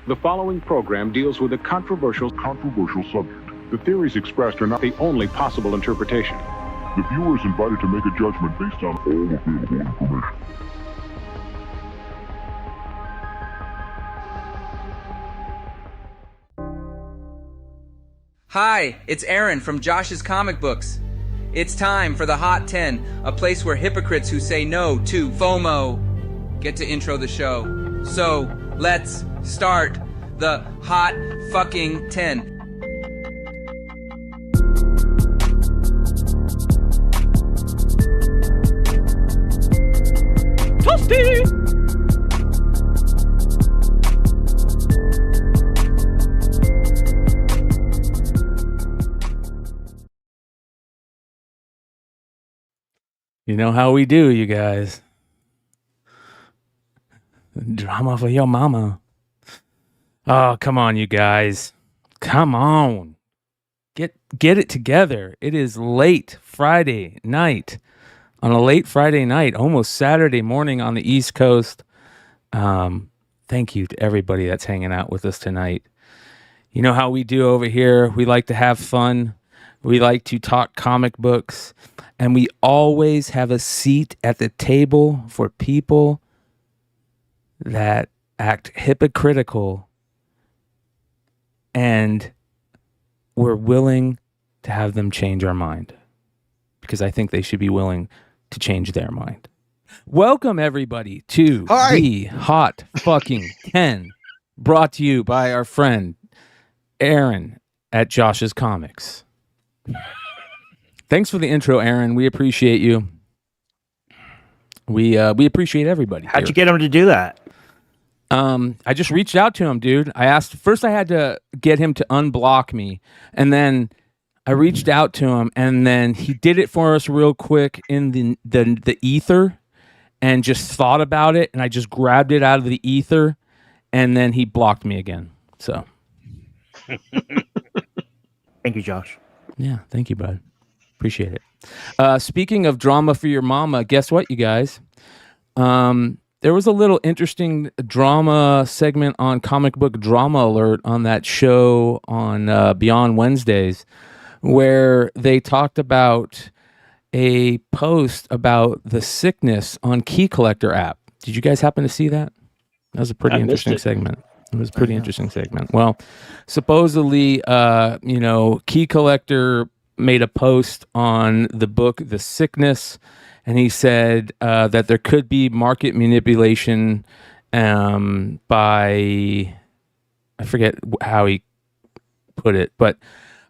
The following program deals with a controversial subject. The theories expressed are not the only possible interpretation. The viewer is invited to make a judgment based on all available information. Hi, it's Aaron from Josh's Comic Books. It's time for the Hot 10, a place where hypocrites who say no to FOMO get to intro the show. So, let's start the Hot fucking 10. Toasty! You know how we do, you guys. Drama for your mama. Oh, come on, you guys. Come on. Get it together. It is late Friday night. On a late Friday night, almost Saturday morning on the East Coast. Thank you to everybody that's hanging out with us tonight. You know how we do over here. We like to have fun. We like to talk comic books. And we always have a seat at the table for people that act hypocritical, and we're willing to have them change our mind, because I think they should be willing to change their mind. Welcome, everybody, to the Hot fucking 10, brought to you by our friend Aaron at Josh's Comics. Thanks for the intro, Aaron. We appreciate you. We appreciate everybody. How'd you get him to do that? I just reached out to him, dude. I had to get him to unblock me, and then I reached out to him, and then he did it for us real quick in the ether, and just thought about it, and I just grabbed it out of the ether, and then he blocked me again. So, thank you, Josh. Yeah, thank you, bud. Appreciate it. Speaking of drama for your mama, guess what, you guys? There was a little interesting drama segment on Comic Book Drama Alert on that show on Beyond Wednesdays, where they talked about a post about the sickness on Key Collector app. Did you guys happen to see that? That was a pretty interesting segment. It was a pretty interesting segment. Well, supposedly, Key Collector made a post on the book The Sickness, and he said that there could be market manipulation by, I forget how he put it, but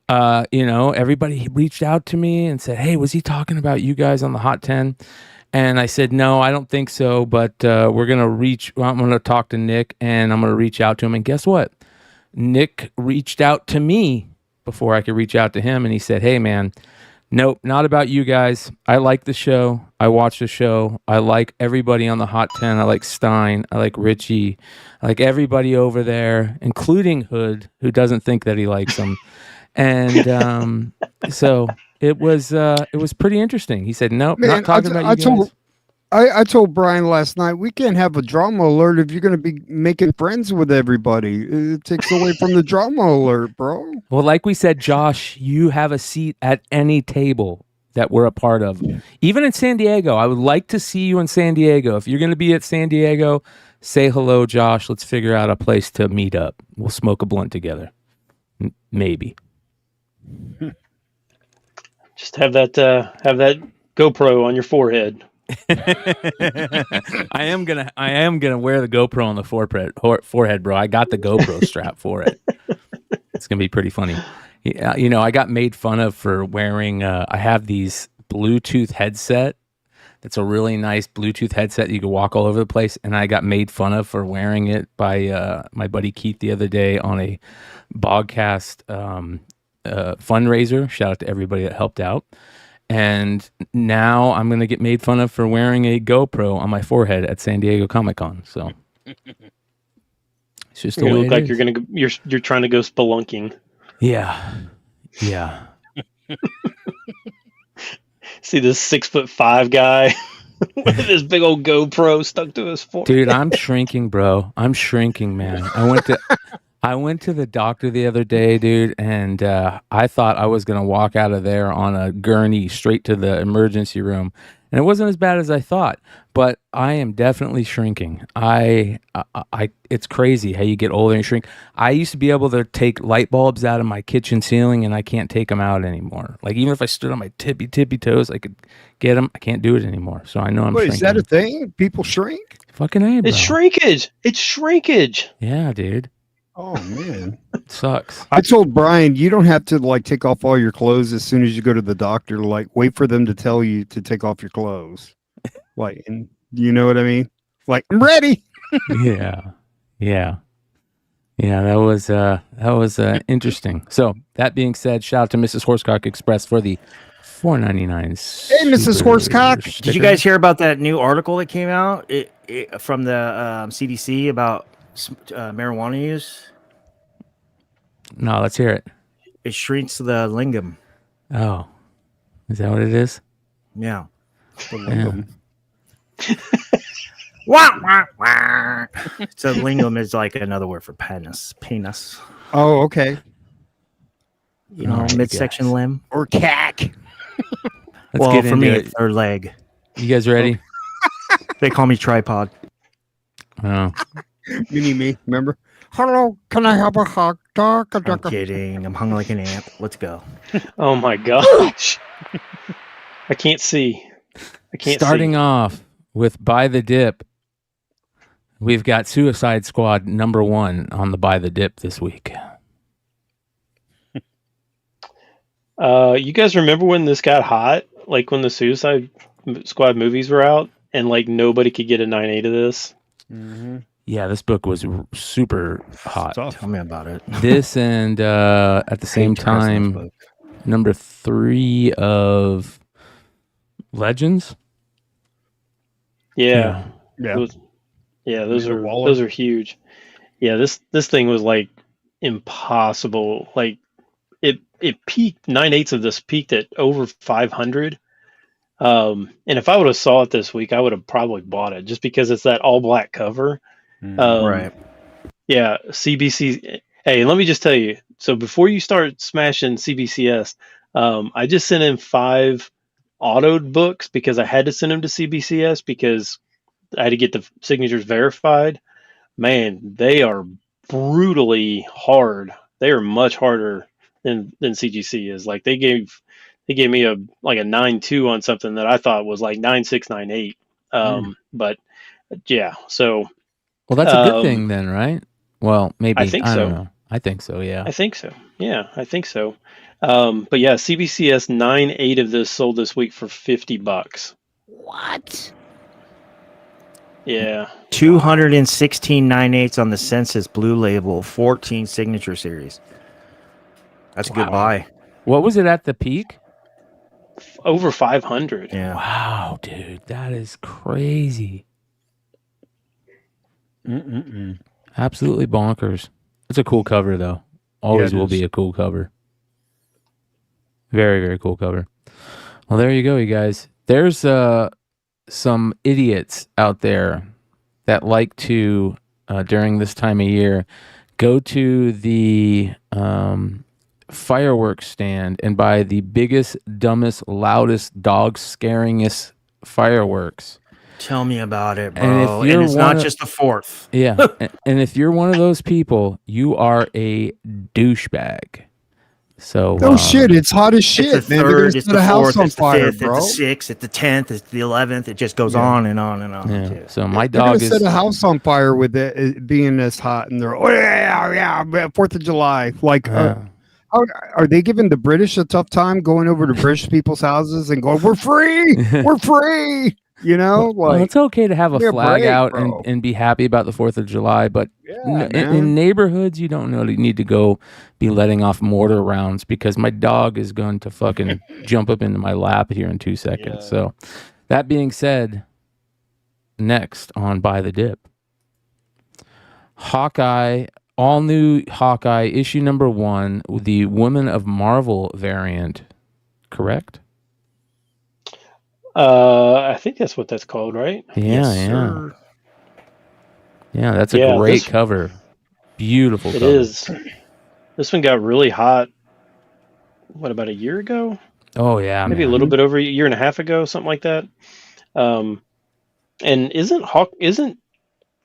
everybody reached out to me and said, hey, was he talking about you guys on the Hot 10? And I said, no, I don't think so, but I'm going to talk to Nick, and I'm going to reach out to him. And guess what? Nick reached out to me before I could reach out to him, and he said, hey, man, nope, not about you guys. I like the show. I watch the show. I like everybody on the Hot 10. I like Stein. I like Richie. I like everybody over there, including Hood, who doesn't think that he likes them. And so it was pretty interesting. He said, nope, not talking about you guys. I told Brian last night, we can't have a drama alert if you're going to be making friends with everybody. It takes away from the drama alert, bro. Well, like we said, Josh, you have a seat at any table that we're a part of. Even in San Diego, I would like to see you in San Diego. If you're going to be at San Diego, say hello, Josh. Let's figure out a place to meet up. We'll smoke a blunt together. Maybe. Just have that GoPro on your forehead. I am gonna wear the GoPro on the forehead, bro. I got the GoPro strap for it. It's gonna be pretty funny. I got made fun of for wearing. I have these Bluetooth headset. That's a really nice Bluetooth headset. You can walk all over the place, and I got made fun of for wearing it by my buddy Keith the other day on a Bogcast fundraiser. Shout out to everybody that helped out. And now I'm going to get made fun of for wearing a GoPro on my forehead at San Diego Comic-Con. So it's just the way look like is. you're trying to go spelunking. Yeah. See this 6'5" guy with this big old GoPro stuck to his forehead. Dude, I'm shrinking, bro. I'm shrinking, man. I I went to the doctor the other day, dude, and I thought I was going to walk out of there on a gurney straight to the emergency room. And it wasn't as bad as I thought, but I am definitely shrinking. It's crazy how you get older and shrink. I used to be able to take light bulbs out of my kitchen ceiling, and I can't take them out anymore. Like, even if I stood on my tippy toes, I could get them. I can't do it anymore. So I know I'm shrinking. Is that a thing? People shrink? Fucking A, bro. It's shrinkage. It's shrinkage. Yeah, dude. Oh man, it sucks. I told Brian you don't have to like take off all your clothes as soon as you go to the doctor. Like, wait for them to tell you to take off your clothes. Like, and you know what I mean? Like, I'm ready. Yeah. That was interesting. So that being said, shout out to Mrs. Horsecock Express for the $4.99. Hey, Mrs. Horsecock. sticker. Did you guys hear about that new article that came out from the CDC about marijuana use? No, let's hear it. It shrinks the lingam. Oh, is that what it is? Yeah. Yeah. Wah, wah, wah. So lingam is like another word for penis. Oh, okay. You know, All right, midsection guys. limb. Or cack. Let's get For into me, it. it's third leg. You guys ready? They call me tripod. Oh, Me. Remember? Hello, can I have a hot dog? I'm kidding. I'm hung like an ant. Let's go. Oh my gosh. I can't see. starting off with Buy the Dip. We've got Suicide Squad #1 on the Buy the Dip this week. You guys remember when this got hot? Like when the Suicide Squad movies were out and like nobody could get a 9.8 of this? Mm-hmm. Yeah, this book was super hot. Tell me about it. This and at the same time, #3 of Legends. Yeah. Yeah. Those are huge. Yeah, this thing was like impossible. Like it peaked 9/8 of this peaked at over 500. And if I would have saw it this week, I would have probably bought it just because it's that all black cover. Right. Yeah, CBC. Hey, let me just tell you. So before you start smashing CBCS, I just sent in 5 autoed books because I had to send them to CBCS because I had to get the signatures verified. Man, they are brutally hard. They are much harder than CGC is. Like they gave me a 9.2 on something that I thought was like 9.6, 9.8. But yeah, so. Well, that's a good thing then, right? Well, maybe. I think so. don't know. I think so, yeah. I think so. Yeah, I think so. But yeah, CBCS 9.8 of this sold this week for $50. What? Yeah. 216 9/8 on the Census Blue Label, 14 signature series. That's a good buy. What was it at the peak? Over 500. Yeah. Wow, dude, that is crazy. Absolutely bonkers. It's a cool cover, though. Always will be a cool cover. Very, very cool cover. Well, there you go, you guys. There's some idiots out there that like to, during this time of year, go to the fireworks stand and buy the biggest, dumbest, loudest, dog scaringest fireworks. Tell me about it, And bro. if you're And it's not just the 4th. Yeah. And if you're one of those people, you are a douchebag. So Oh shit! It's hot as It's shit, the man. They're 3rd, gonna it's set the a 4th, house on it's the fire, 5th, bro. it's the 6th, it's the 10th, it's the 11th. It just goes on and on and on. Yeah. too. So my They're gonna dog is set a house on fire with it being this hot, and they're 4th of July. Like, are they giving the British a tough time going over to British people's houses and going, "We're free, we're free"? You know, well, like it's okay to have a give me a flag break, out bro. and be happy about the 4th of July, but Yeah, in neighborhoods, you don't really need to go be letting off mortar rounds because my dog is going to fucking jump up into my lap here in 2 seconds. Yeah. So that being said, next on Buy the Dip, Hawkeye, all new Hawkeye, issue #1, the Women of Marvel variant, correct? I think that's what that's called, right? Yeah, Yes, sir. Yeah, that's a Yeah, great this- cover. Beautiful It cover. is. This one got really hot. What, about a year ago? Oh yeah, Maybe a man. little bit over a year and a half ago, something like that. And isn't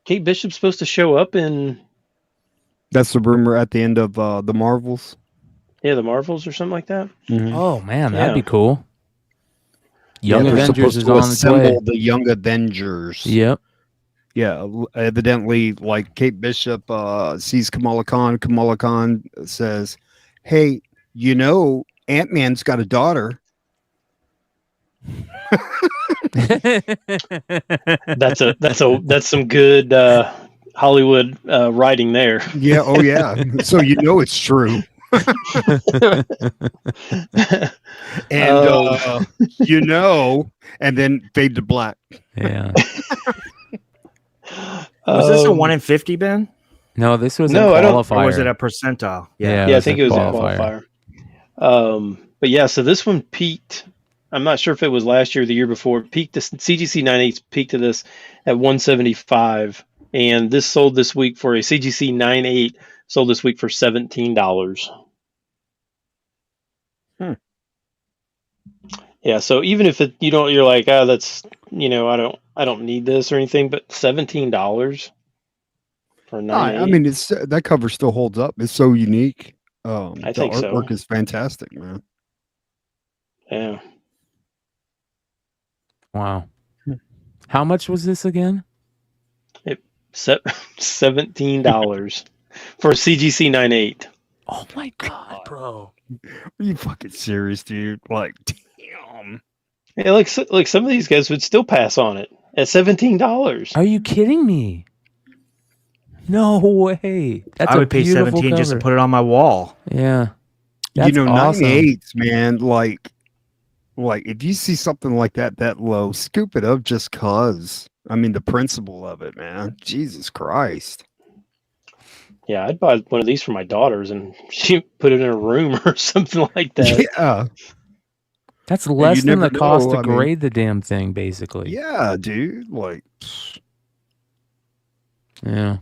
Kate Bishop supposed to show up in That's the rumor at the end of the Marvels. the Marvels or something like that? Oh man, that'd Yeah. be cool. Young they're Avengers supposed is to on its way. assemble the Young Avengers. Yep. Yeah, evidently, like Kate Bishop sees Kamala Khan. Kamala Khan says, "Hey, Ant-Man's got a daughter." That's some good Hollywood writing there. Yeah, oh yeah. So it's true. And and then fade to black. Yeah. Was this a 1 in 50, Ben? No, this was No, a I don't- qualifier. Or was it a percentile? Yeah. Yeah, I think it was a qualifier. But yeah, so this one peaked. I'm not sure if it was last year or the year before. Peaked. CGC 98 peaked to this at 175, and this sold this week for a CGC 98 sold this week for $17. Yeah, so even if you're like, that's I don't need this or anything, but $17 for 98. I mean, it's that cover still holds up. It's so unique. I the think so. artwork is fantastic, man. Yeah. Wow. How much was this again? $17 for a CGC 98. Oh my god, bro. Are you fucking serious, dude? Like, damn. Yeah, like some of these guys would still pass on it at $17. Are you kidding me? No way. That's I would pay beautiful 17 just to cover. put it on my wall. Yeah. That's awesome. 98s, man. Like if you see something like that low, scoop it up just cause. I mean, the principle of it, man. Jesus Christ. Yeah, I'd buy one of these for my daughters and she put it in her room or something like that. Yeah. That's less you than the never cost know, to I mean- grade the damn thing, basically. Yeah, dude. Like, Yeah.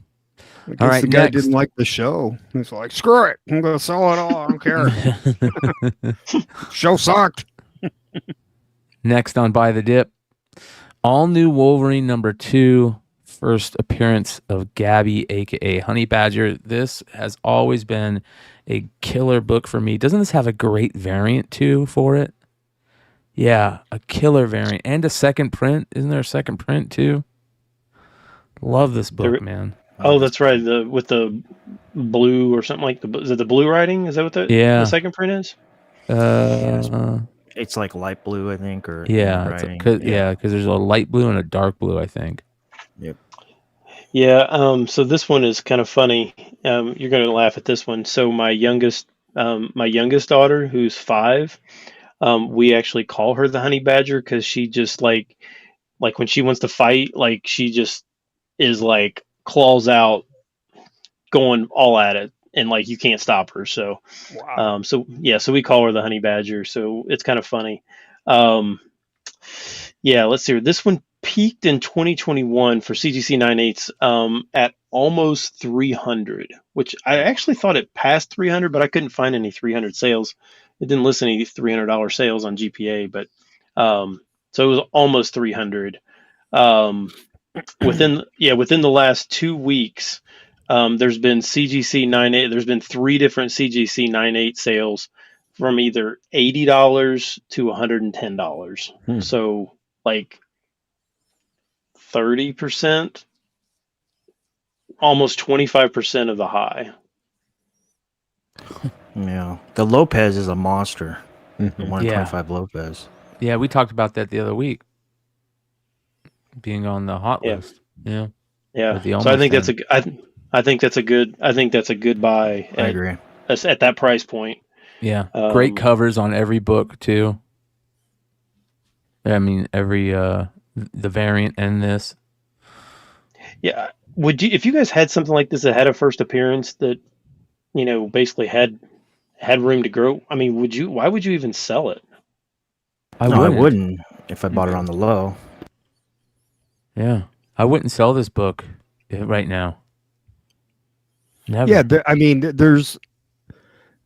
I guess All right, the guy next. didn't like the show. He's like, screw it. I'm going to sell it all. I don't care. Show sucked. Next on Buy the Dip, all new Wolverine #2, first appearance of Gabby, aka Honey Badger. This has always been a killer book for me. Doesn't this have a great variant too for it? Yeah, a killer variant and a second print. Isn't there a second print too? Love this book, man. Oh, that's right. With the blue or something like is it the blue writing? Is that what Yeah. the second print is? It's like light blue, I think, or Yeah, writing. because there's a light blue and a dark blue, I think. Yep. Yeah. So this one is kind of funny. You're going to laugh at this one. So my youngest daughter, who's 5, we actually call her the Honey Badger because she just like when she wants to fight, like she just is like claws out, going all at it, and like you can't stop her. So, so we call her the Honey Badger. So it's kind of funny. Yeah, let's see. This one peaked in 2021 for CGC 98s at almost 300, which I actually thought it passed 300, but I couldn't find any 300 sales. It didn't list any $300 sales on GPA, but so it was almost 300. Within the last 2 weeks, there's been CGC 98. There's been 3 different CGC 98 sales from either $80 to $110. So like 30%, almost 25% of the high. Yeah. The Lopez is a monster. The Mhm. 125 Lopez. Yeah, we talked about that the other week, being on the hot Yeah. list. Yeah. Yeah. With the So I think almost I think that's a good buy I agree. at that price point. Yeah, great Um, covers on every book too. I mean, every the variant and this. Yeah. Would you, if you guys had something like this that had a first appearance that, basically had room to grow? I mean, why would you even sell it? I wouldn't if I bought it on the low. Yeah, I wouldn't sell this book right now. Never. Yeah, I mean, there's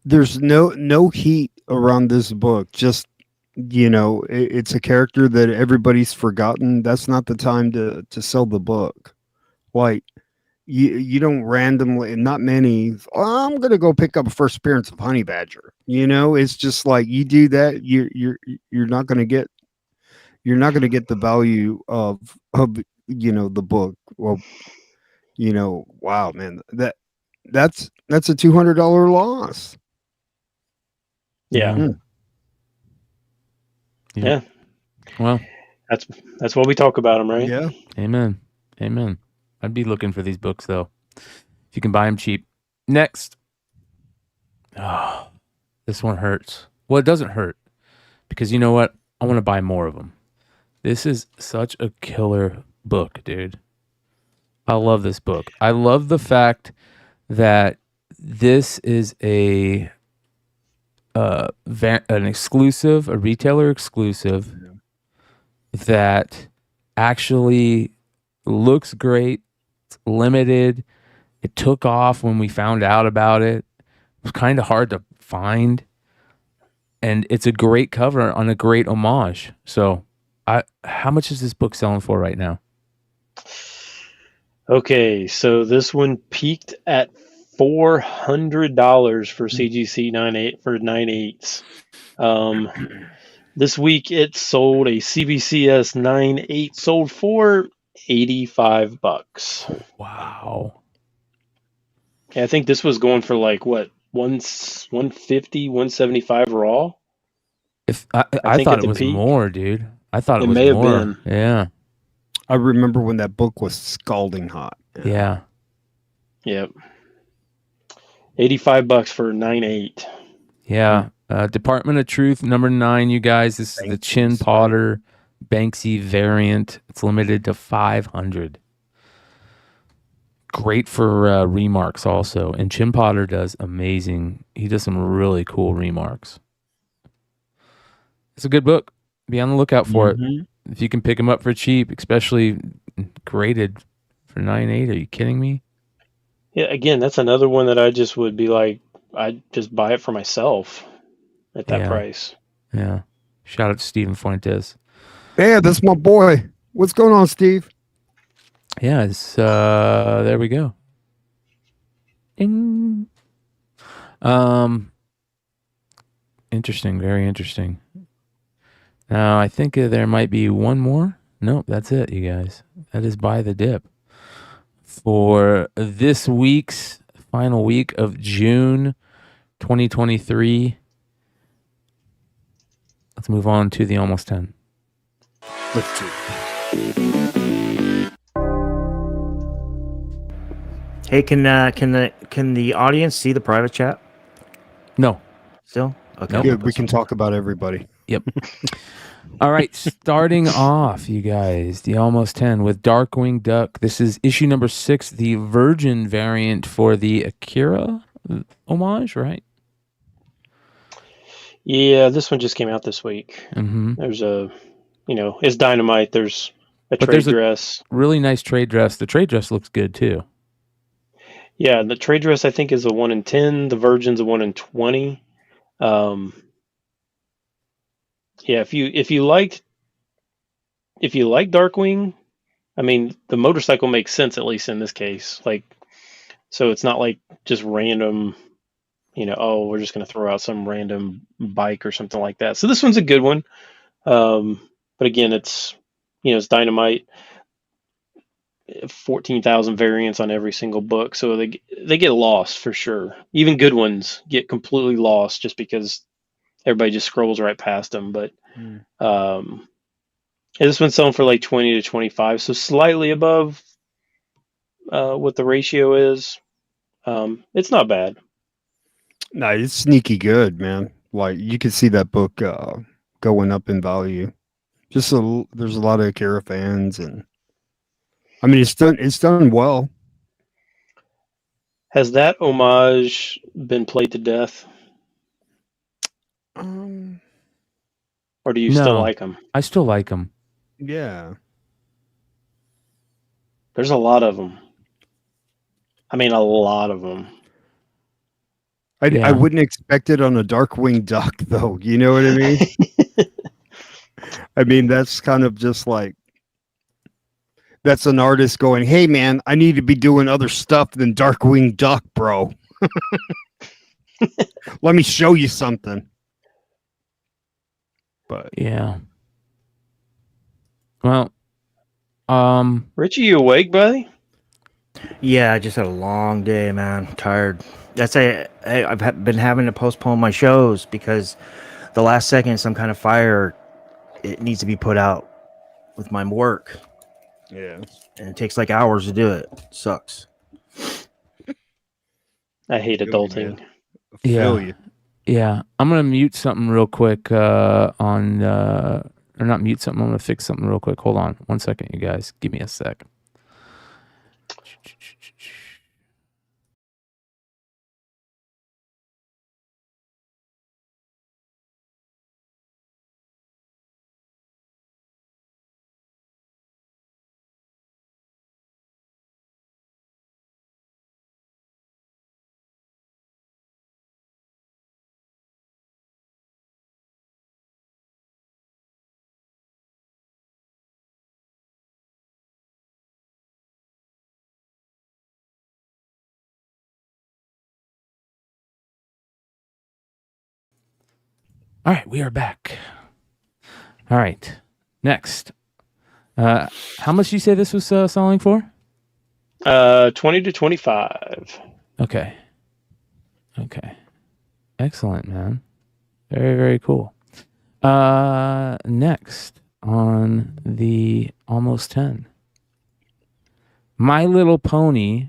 no heat around this book. Just it's a character that everybody's forgotten. That's not the time to sell the book. Like you don't randomly, not many. "Oh, I'm gonna go pick up a first appearance of Honey Badger. It's just like you do that, you're not gonna get the value of the book. Well, wow, man, that's a $200 loss. Yeah. Hmm. Yeah. Well, That's what we talk about them, right? Yeah. amen. Amen. I'd be looking for these books though. If you can buy them cheap. Next. Oh, this one hurts. Well, it doesn't hurt because you know what? I want to buy more of them. This is such a killer book, dude. I love this book. I love the fact that this is an exclusive, a retailer exclusive that actually looks great. It's limited. It took off when we found out about it. It was kind of hard to find. And it's a great cover on a great homage. So, how much is this book selling for right now? Okay, so this one peaked at $400 for CGC 98 for 9/8. This week it sold a CBCS 9/8 sold for $85. Wow. Yeah, I think this was going for like what 150, 175 raw. If I I think thought at it the was peak. more, dude. I thought it It was may have more. been. Yeah. I remember when that book was scalding hot. Yeah. Yep. $85 for 9/8. Yeah. Department of Truth number 9, you guys. This is the Chin Potter Banksy variant. It's limited to 500. Great for remarks also. And Chin Potter does amazing. He does some really cool remarks. It's a good book. Be on the lookout for it. If you can pick them up for cheap, especially graded for 9/8. Are you kidding me? Yeah, again, that's another one that I just would be like, I'd just buy it for myself at that Yeah. price. Yeah. Shout out to Steven Fuentes. Yeah, that's my boy. What's going on, Steve? Yeah, it's there we go. Ding. Interesting, very interesting. Now I think there might be one more. Nope, that's it, you guys. That is Buy the Dip for this week's final week of June 2023. Let's move on to the Almost 10. Let's do. Hey, can the audience see the private chat No. still? Okay. Nope. Good. We can talk about everybody. Yep. All right, starting off, you guys, the Almost 10 with Darkwing Duck. This is issue number 6, the Virgin variant for the Akira homage, right? Yeah, this one just came out this week. Mm-hmm. There's it's Dynamite. There's a But trade there's a- dress. Really nice trade dress. The trade dress looks good too. Yeah, the trade dress I think is a 1 in 10. The Virgin's a 1 in 20. Yeah, if you like Darkwing, I mean the motorcycle makes sense at least in this case. Like, so it's not like just random, oh, we're just gonna throw out some random bike or something like that. So this one's a good one. But again, it's Dynamite. 14,000 variants on every single book, so they get lost for sure. Even good ones get completely lost just because everybody just scrolls right past them. But this one's selling for like 20 to 25, so slightly above what the ratio is. It's not bad. No, it's sneaky good, man. Like you can see that book going up in value. There's a lot of Akira fans, and I mean it's done well. Has that homage been played to death, or do you still No. like them? I still like them. Yeah. There's a lot of them. I mean, a lot of them. I wouldn't expect it on a Darkwing Duck, though. You know what I mean? I mean, that's kind of just like, that's an artist going, hey, man, I need to be doing other stuff than Darkwing Duck, bro. Let me show you something. But Yeah. Well, Richie, you awake, buddy? Yeah, I just had a long day, man. I'm tired. I've been having to postpone my shows because the last second some kind of fire, it needs to be put out with my work. yeah. And it takes like hours to do it. Sucks. I hate Feel you, adulting. man. Yeah. Feel you. yeah, I'm gonna mute something real quick or not mute something. I'm gonna fix something real quick. Hold on 1 second, you guys. Give me a sec. All right, we are back. All right, next. How much do you say this was selling for? 20 to 25. Okay. Excellent, man. Very, very cool. Next on the almost 10. My Little Pony,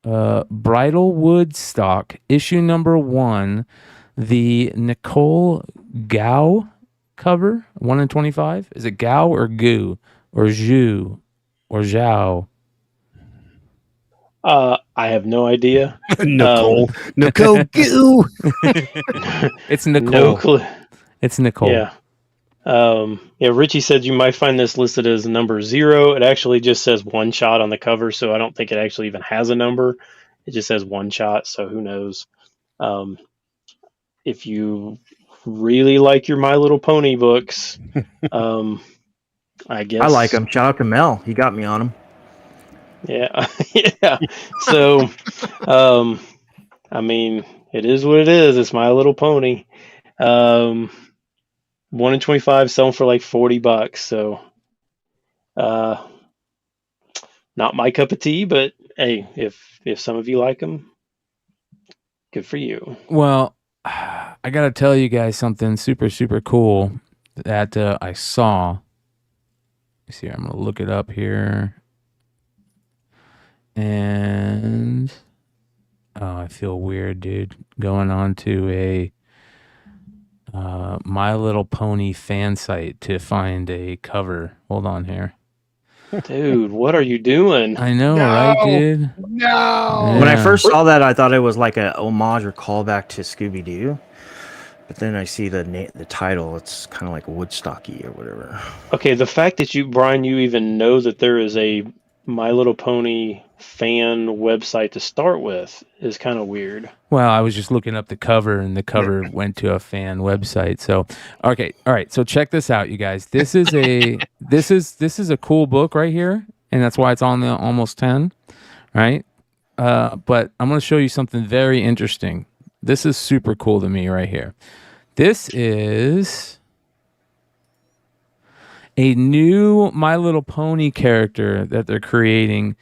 Bridal Woodstock, issue number 1, the Nicole Gao cover, 1 in 25. Is it Gao or Goo or Zhu or Zhao? I have no idea. Nicole. Nicole Goo. It's Nicole. No clue. It's Nicole. Yeah. Richie said you might find this listed as number 0. It actually just says one shot on the cover, so I don't think it actually even has a number. It just says one shot, so who knows? If you really like your My Little Pony books, I guess I like him. Shout out to Mel. He got me on him. Yeah, yeah. So, I mean, it is what it is. It's My Little Pony. 1 in 25 selling for like $40. So, not my cup of tea, but hey, if some of you like them, good for you. Well, I gotta tell you guys something super, super cool that I saw. Let's see, I'm gonna look it up here. And I feel weird, dude, going on to a My Little Pony fan site to find a cover. Hold on here. Dude, what are you doing? I know, No. right, dude? No. When I Yeah. first saw that, I thought it was like a homage or callback to Scooby Doo. But then I see the title. It's kind of like Woodstocky or whatever. Okay, the fact that Brian, you even know that there is a My Little Pony fan website to start with is kind of weird. Well, I was just looking up the cover, and the cover went to a fan website. So, okay, all right. So check this out, you guys. This is a this is a cool book right here, and that's why it's on the almost 10, right? But I'm going to show you something very interesting. This is super cool to me right here. This is a new My Little Pony character that they're creating.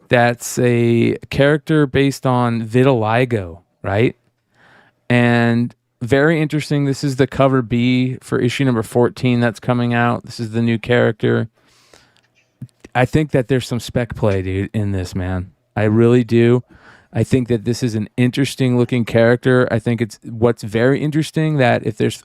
That's a character based on vitiligo, right? And very interesting. This is the cover B for issue number 14 that's coming out. This is the new character. I think that there's some spec play, dude, in this, man. I really do. I think that this is an interesting looking character. I think it's what's very interesting that if there's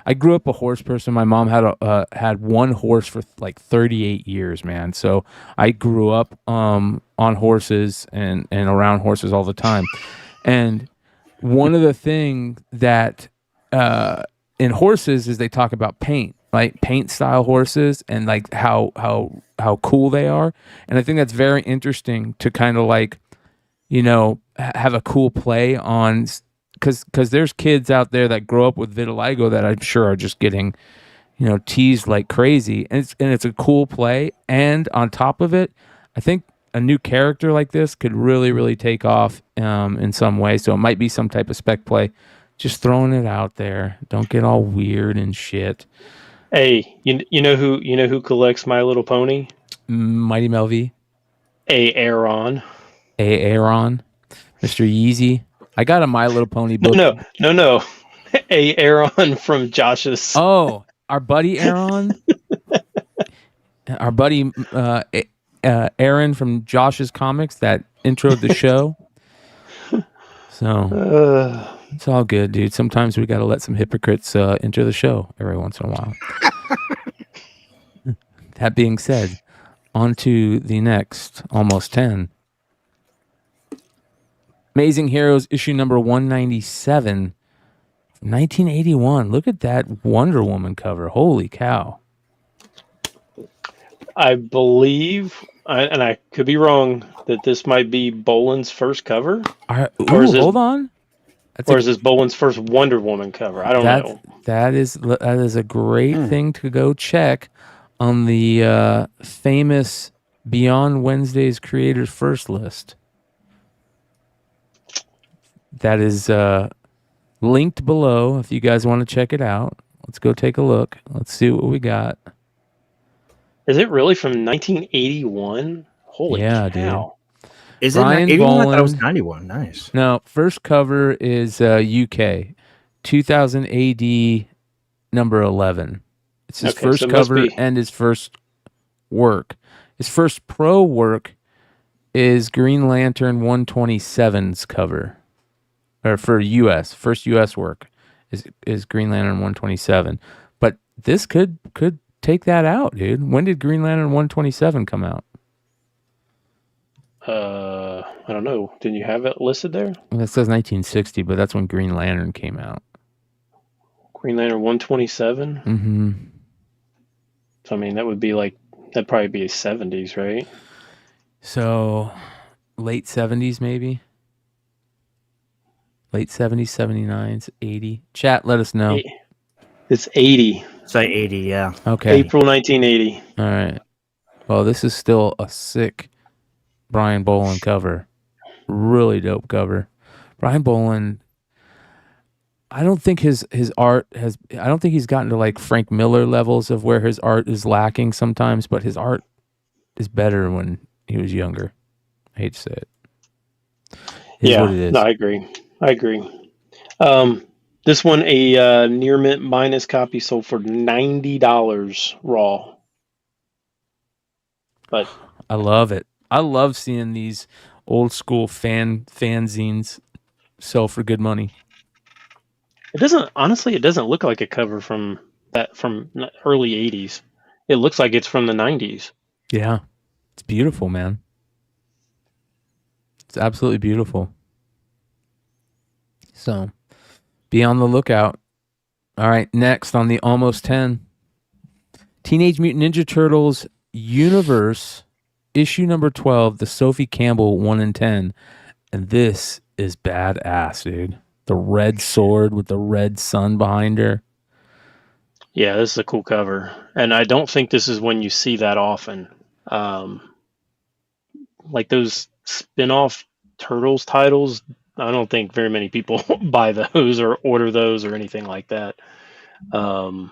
I grew up a horse person. My mom had one horse for like 38 years, man. So I grew up on horses and around horses all the time. And one of the things that in horses is they talk about paint, like paint style horses, and like how cool they are. And I think that's very interesting to kind of like have a cool play on, because there's kids out there that grow up with vitiligo that I'm sure are just getting, teased like crazy, and it's a cool play. And on top of it, I think a new character like this could really, really take off in some way. So it might be some type of spec play. Just throwing it out there. Don't get all weird and shit. Hey, you know who collects My Little Pony? Mighty Mel V. Aaron. Aaron. Mr. Yeezy. I got a My Little Pony book. No. Aaron from Josh's. Oh, our buddy Aaron. Our buddy Aaron from Josh's Comics that introed the show. So it's all good, dude. Sometimes we got to let some hypocrites enter the show every once in a while. That being said, on to the next Almost 10. Amazing Heroes issue number 197, 1981. Look at that Wonder Woman cover. Holy cow. I believe, and I could be wrong, that this might be Boland's first cover. Hold on. Is this Boland's first Wonder Woman cover? I don't know. That is a great thing to go check on the famous Beyond Wednesday's Creators First list. That is linked below if you guys want to check it out. Let's go take a look. Let's see what we got. Is it really from 1981? Holy cow. Dude. Is it Brian 81? I thought it Boland. was 91. Nice. No, first cover is UK, 2000 AD, number 11. It's his first cover and his first work. His first pro work is Green Lantern 127's cover. Or for US, first US work is Green Lantern 127. But this could take that out, dude. When did Green Lantern 127 come out? I don't know. Didn't you have it listed there? Well, it says 1960, but that's when Green Lantern came out. Green Lantern 127? Mm-hmm. So, I mean, that'd probably be 70s, right? So, late 70s, maybe? Late 70s, 79s, 80. Chat, let us know. It's 80. It's like 80, yeah. Okay. April 1980. All right. Well, this is still a sick Brian Boland cover. Really dope cover. Brian Boland, I don't think his art has, I don't think he's gotten to like Frank Miller levels of where his art is lacking sometimes, but his art is better when he was younger. I hate to say it. It's what it is. No, I agree. This one, a near mint minus copy, sold for $90 raw. But I love it. I love seeing these old school fanzines sell for good money. it doesn't look like a cover from early 80s. It looks like it's from the 90s. Yeah. It's beautiful, man. It's absolutely beautiful. So, be on the lookout. All right, next on the Almost 10. Teenage Mutant Ninja Turtles Universe, issue number 12, the Sophie Campbell 1 in 10. And this is badass, dude. The red sword with the red sun behind her. Yeah, this is a cool cover. And I don't think this is one you see that often. Like those spin-off Turtles titles, I don't think very many people buy those or order those or anything like that. Wow.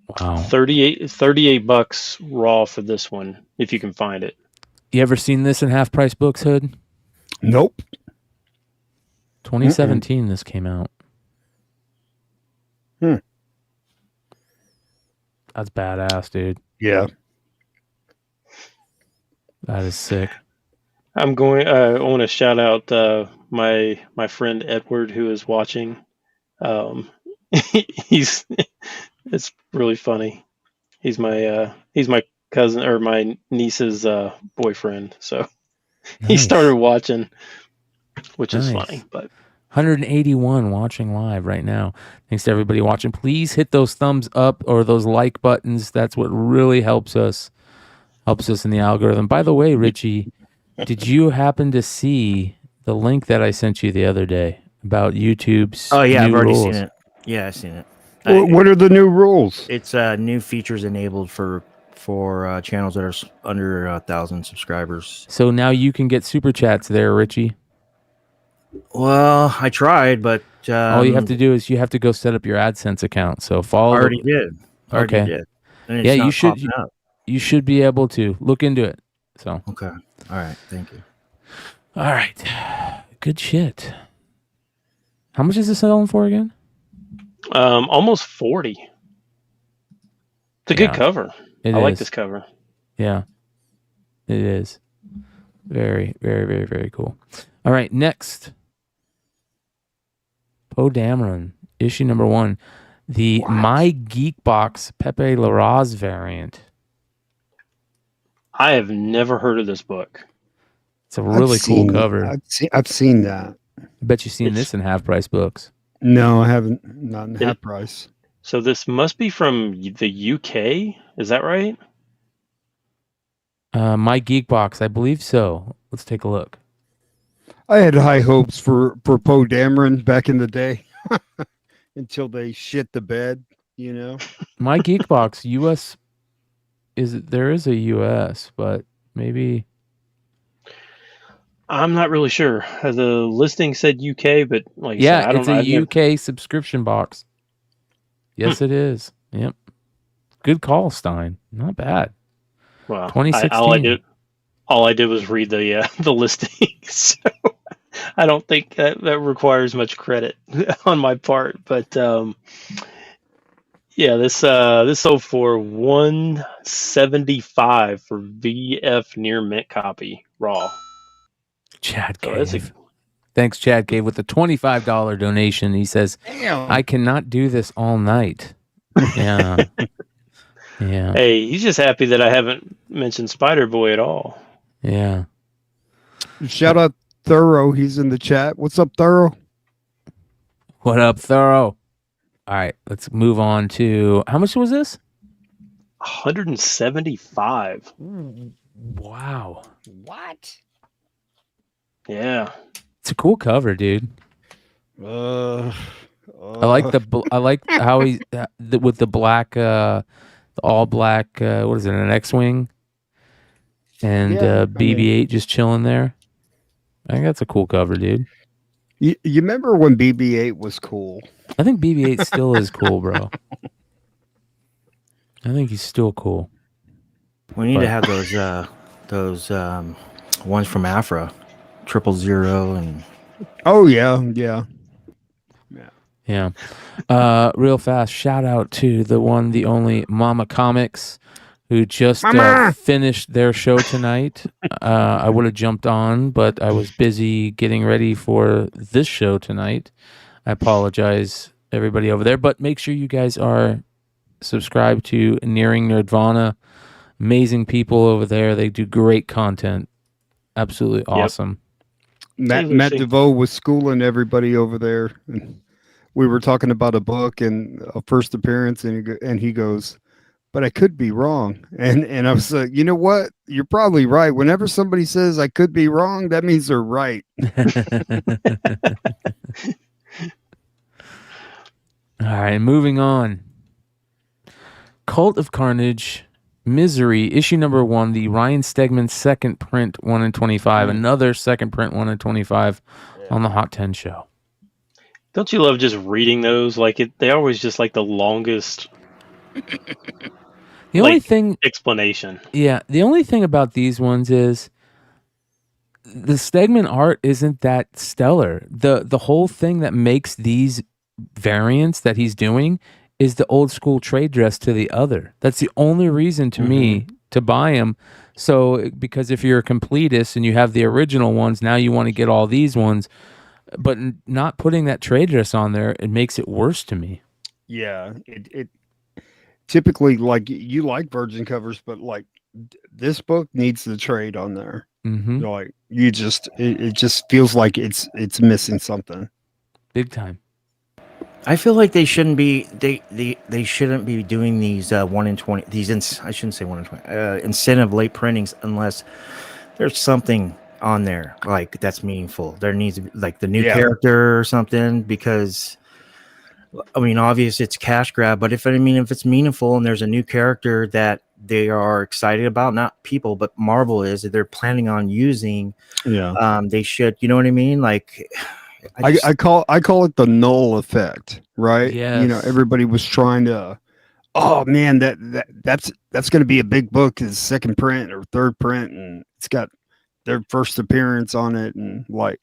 $38 raw for this one, if you can find it. You ever seen this in Half Price Books, Hood? Nope. 2017 this came out. That's badass, dude. Yeah. That is sick. I want to shout out my friend Edward, who is watching. It's really funny. He's my cousin or my niece's boyfriend. So he started watching, which is funny. But 181 watching live right now. Thanks to everybody watching. Please hit those thumbs up or those like buttons. That's what really helps us in the algorithm. By the way, Richie, Did you happen to see the link that I sent you the other day about YouTube's Oh yeah, I've new already rules? seen it. Yeah, I've seen it. What are the new rules? It's new features enabled for channels that are under 1,000 subscribers. So now you can get super chats there, Richie. Well, I tried, but All you have to do is you have to go set up your AdSense account. So follow. already did. Already Okay. did. And it's Yeah, not you should. popping up. You should be able to look into it. So. Okay. All right. Thank you. All right. Good shit. How much is this selling for again? Almost 40. It's a good Yeah, cover. I It like is. this cover. Yeah. It is. Very, very, very, very cool. All right. Next. Poe Dameron, issue number 1. The My Geek Box Pepe Larraz variant. I have never heard of this book. It's a really cool cover. I've seen that. I bet you've seen this in half price books. No, I haven't. Not in half price. So this must be from the UK. Is that right? My Geek Box, I believe so. Let's take a look. I had high hopes for Poe Dameron back in the day, until they shit the bed. You know. My Geek Box, US there is a US, but maybe I'm not really sure. The listing said UK, but like I said, I don't it's know. a UK subscription box. Yes, it is. Yep. Good call, Stein. Not bad. Well, 2016. all I did was read the listing, so I don't think that requires much credit on my part. But yeah, this sold for $175 for VF near mint copy raw. Chad So that's Cave. Thanks, Chad Cave, with the $25 donation. He says, I cannot do this all night. Yeah. Yeah. Hey, he's just happy that I haven't mentioned Spider Boy at all. Yeah. Shout out Thorough. He's in the chat. What's up, Thorough? What up, Thorough? All right, let's move on to how much was this? 175. Wow. What? Yeah. It's a cool cover, dude. I like how he with the black the all black what is it, an X-wing and BB-8 just chilling there. I think that's a cool cover, dude. You remember when BB-8 was cool? I think BB-8 still is cool, bro. I think he's still cool. We need to have those ones from Afra, 000 and. Oh yeah. Yeah. Real fast, shout out to the one, the only Mama Comics, who just finished their show tonight. I would have jumped on, but I was busy getting ready for this show tonight. I apologize, everybody over there, but make sure you guys are subscribed to Nearing Nerdvana. Amazing people over there. They do great content. Absolutely awesome. Matt DeVoe was schooling everybody over there. And we were talking about a book and a first appearance, and he goes, but I could be wrong. And I was like, you know what? You're probably right. Whenever somebody says I could be wrong, that means they're right. All right, moving on. Cult of Carnage, Misery, issue number 1, the Ryan Stegman second print 1 in 25, another second print 1 in 25 on the Hot 10 show. Don't you love just reading those? Like they always just like the longest The only thing explanation. Yeah, the only thing about these ones is the Stegman art isn't that stellar. The whole thing that makes these variants that he's doing is the old school trade dress to the other. That's the only reason to me to buy him. So, because if you're a completist and you have the original ones, now you want to get all these ones, but not putting that trade dress on there, it makes it worse to me. Yeah, it typically, like, you like virgin covers, but like this book needs the trade on there. Like you just, it just feels like it's missing something big time. I feel like they shouldn't be they shouldn't be doing these 1 in 20 I shouldn't say 1 in 20 incentive late printings unless there's something on there like that's meaningful. There needs to be like the new Yeah. character or something, because I mean, obviously it's a cash grab, but if it's meaningful and there's a new character that they are excited about, not people, but Marvel is, that they're planning on using, Yeah. they should, you know what I mean? Like, I call it the null effect, right? You know, Yes. everybody was trying to, oh man, that's going to be a big book, is second print or third print, and it's got their first appearance on it, and like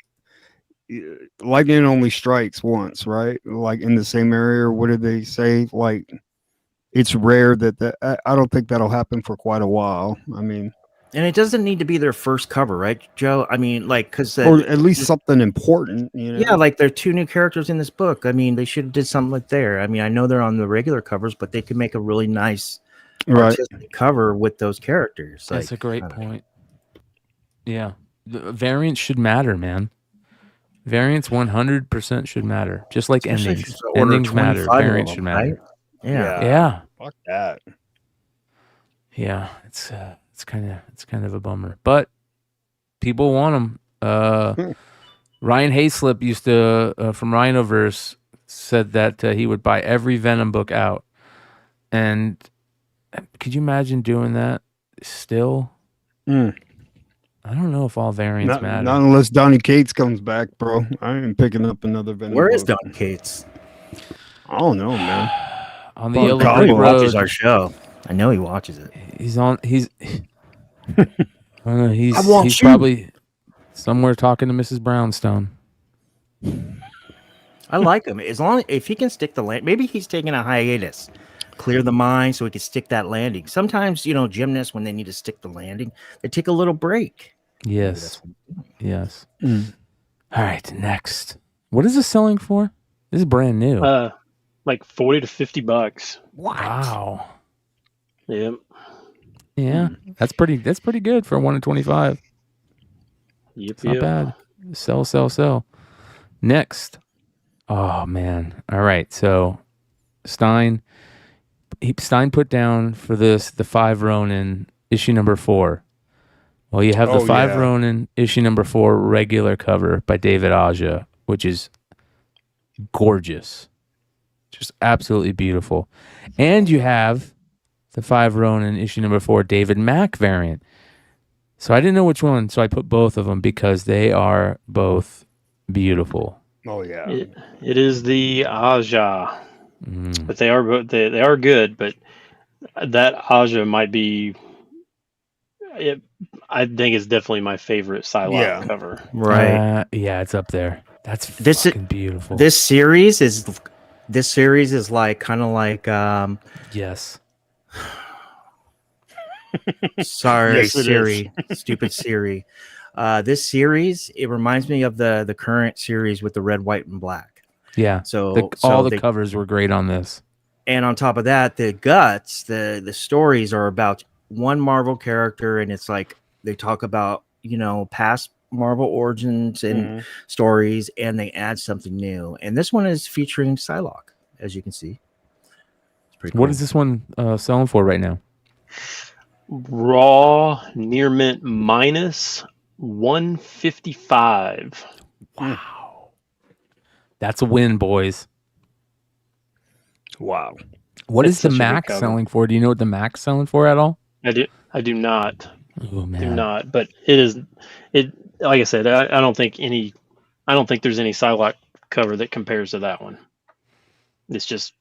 lightning only strikes once, right? Like in the same area. Or what did they say? Like it's rare that I don't think that'll happen for quite a while. I mean, and it doesn't need to be their first cover, right, Joe? I mean, like, because or at least something important, you know? yeah, like there are 2 new characters in this book. I mean, they should have did something like there. I mean, I know they're on the regular covers, but they could make a really nice Right. artistic cover with those characters. That's Like, a great I don't know. point. Yeah. The variants should matter, man. Variants 100% should matter. Just like Especially if endings. you order Endings matter. 25 of Variants them, should matter. right? Yeah. Yeah. Fuck that. Yeah. It's kind of a bummer. But people want them. Ryan Hayslip used to, from Rhinoverse, said that he would buy every Venom book out. And could you imagine doing that still? I don't know if all variants matter. Not unless Donny Cates comes back, bro. I ain't picking up another Venom. Where is book. Don Cates? I don't know, man. On the Well, Yellow God, Brick He watches Road. our show. I know he watches it. He's on. He's. I don't know. He's watch you. probably somewhere talking to Mrs. Brownstone. I like him as long if he can stick the land. Maybe he's taking a hiatus, clear the mind, so he can stick that landing. Sometimes, you know, gymnasts, when they need to stick the landing, they take a little break. Yes. Yes. All right. Next. What is this selling for? This is brand new. Like $40 to $50. Wow. Yeah. Yeah. That's pretty good for 1 in 25. Yep. It's not bad. Sell. Next. Oh man. All right. So Stein put down for this the 5 Ronin issue number 4. Well, you have the 5 Ronin issue number 4 regular cover by David Aja, which is gorgeous. Just absolutely beautiful. And you have the 5 Ronin issue number 4 David Mack variant. So I didn't know which one, so I put both of them because they are both beautiful. Oh yeah. It is the Aja, but they are good. But that Aja might be. I think it's definitely my favorite Psylocke cover. Right. Yeah, it's up there. That's This fucking beautiful. This series is like kind of like yes. sorry, Yes, it Siri, stupid Siri. This series, it reminds me of the current series with the red, white, and black. Yeah. So all the covers were great on this. And on top of that, the guts, the stories are about one Marvel character, and it's like they talk about, you know, past Marvel origins and stories, and they add something new. And this one is featuring Psylocke, as you can see. It's pretty cool. What is this one selling for right now? Raw near mint minus 155. Wow. That's a win, boys. Wow. What It's is the such a good Mac cover. selling for? Do you know what the Mac's selling for at all? I do not. Oh man. Do not. But it like I said, I don't think there's any Psylocke cover that compares to that one. It's just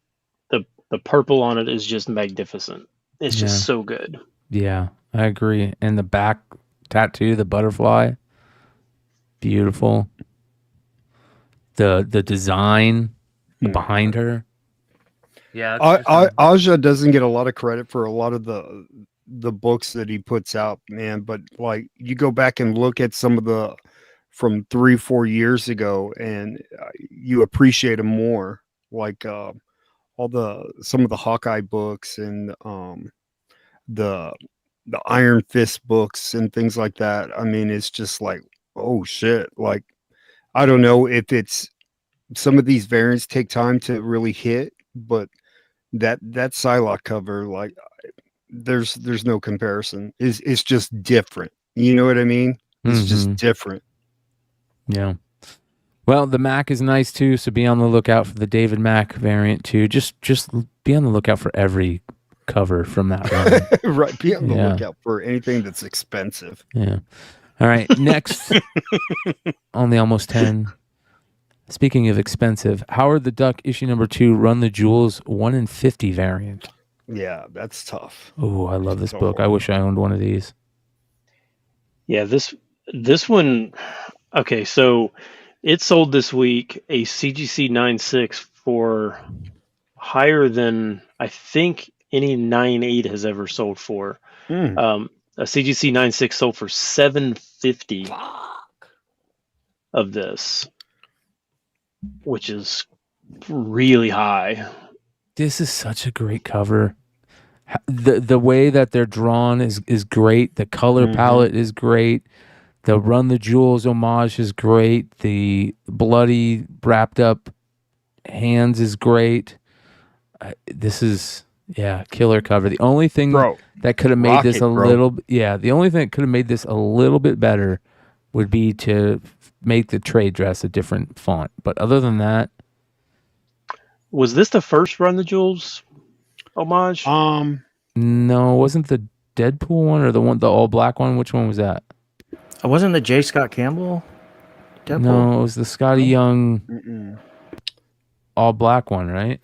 the purple on it is just magnificent. It's just so good. Yeah, I agree. And the back tattoo, the butterfly, beautiful. The design behind her. Yeah, Aja doesn't get a lot of credit for a lot of the books that he puts out, man. But like, you go back and look at some of the from 3-4 years ago, and you appreciate him more. Like some of the Hawkeye books and the Iron Fist books and things like that. I mean, it's just like, oh shit. Like, I don't know if it's some of these variants take time to really hit, but that Psylocke cover, like, there's no comparison. It's just different. You know what I mean? It's just different. Yeah. Well, the Mac is nice too, so be on the lookout for the David Mac variant too. Just be on the lookout for every cover from that run. Right. Be on the lookout for anything that's expensive. Yeah. All right. Next on the Almost 10. Speaking of expensive, Howard the Duck issue number 2, Run the Jewels 1 in 50 variant. Yeah, that's tough. Oh, I love this book. I wish I owned one of these. Yeah, this one. Okay, so it sold this week a CGC 9.6 for higher than I think any 9.8 has ever sold for. A CGC 9.6 sold for $750 of this, which is really high. This is such a great cover. The way that they're drawn is great. The color palette is great. The Run the Jewels homage is great. The bloody wrapped up hands is great. This is killer cover. The only thing that could have made this the only thing that could have made this a little bit better would be to make the trade dress a different font. But other than that, was this the first Run the Jewels homage? No, it wasn't the Deadpool one or the all black one. Which one was that? It wasn't the J. Scott Campbell Deadpool? No, it was the Scotty Young all black one, right?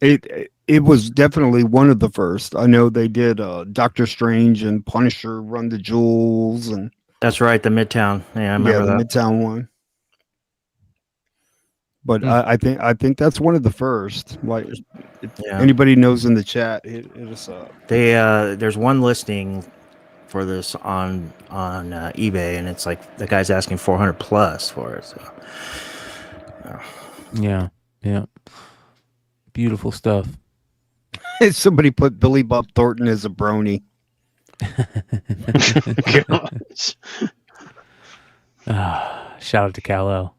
It was definitely one of the first. I know they did Doctor Strange and Punisher Run the Jewels, and that's right, the Midtown. Yeah, I remember the that. Midtown one. But I think that's one of the first. Like, if anybody knows in the chat, hit us up. There's one listing for this on eBay, and it's like the guy's asking 400 plus for it. So. Yeah. Beautiful stuff. Somebody put Billy Bob Thornton as a brony. Shout out to Kal-El.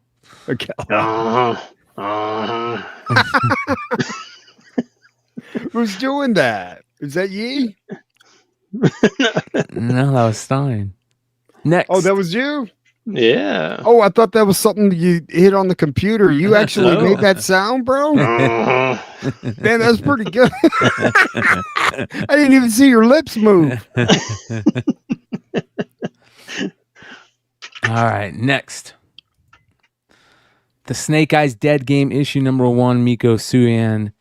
Who's doing that? Is that ye? No, that was Stein. Next. Oh, that was you? Yeah. Oh, I thought that was something you hit on the computer. You actually made that sound, bro? Man, that's pretty good. I didn't even see your lips move. All right, next. The Snake Eyes Dead Game issue number 1, Miko Suyan,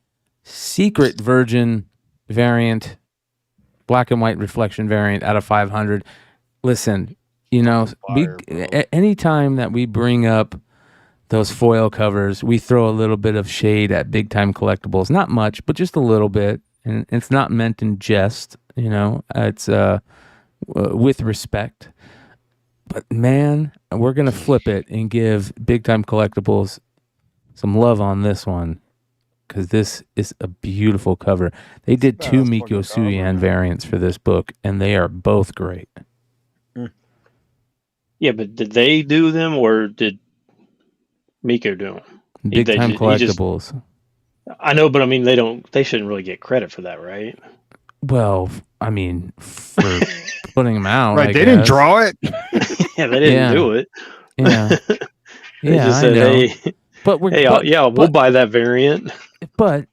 Secret Virgin variant, black and white reflection variant out of 500. Listen, anytime that we bring up those foil covers, we throw a little bit of shade at Big Time Collectibles. Not much, but just a little bit. And it's not meant in jest, it's with respect. But man, we're going to flip it and give Big Time Collectibles some love on this one, because this is a beautiful cover. They did 2 Miko Suyan variants for this book, and they are both great. Yeah, but did they do them, or did Miko do them? Big Time Collectibles. I know, but I mean, they shouldn't really get credit for that, right? Well, I mean, for putting them out, right? They didn't draw it. Yeah, they didn't do it. Yeah, They just said, hey, but we'll buy that variant. But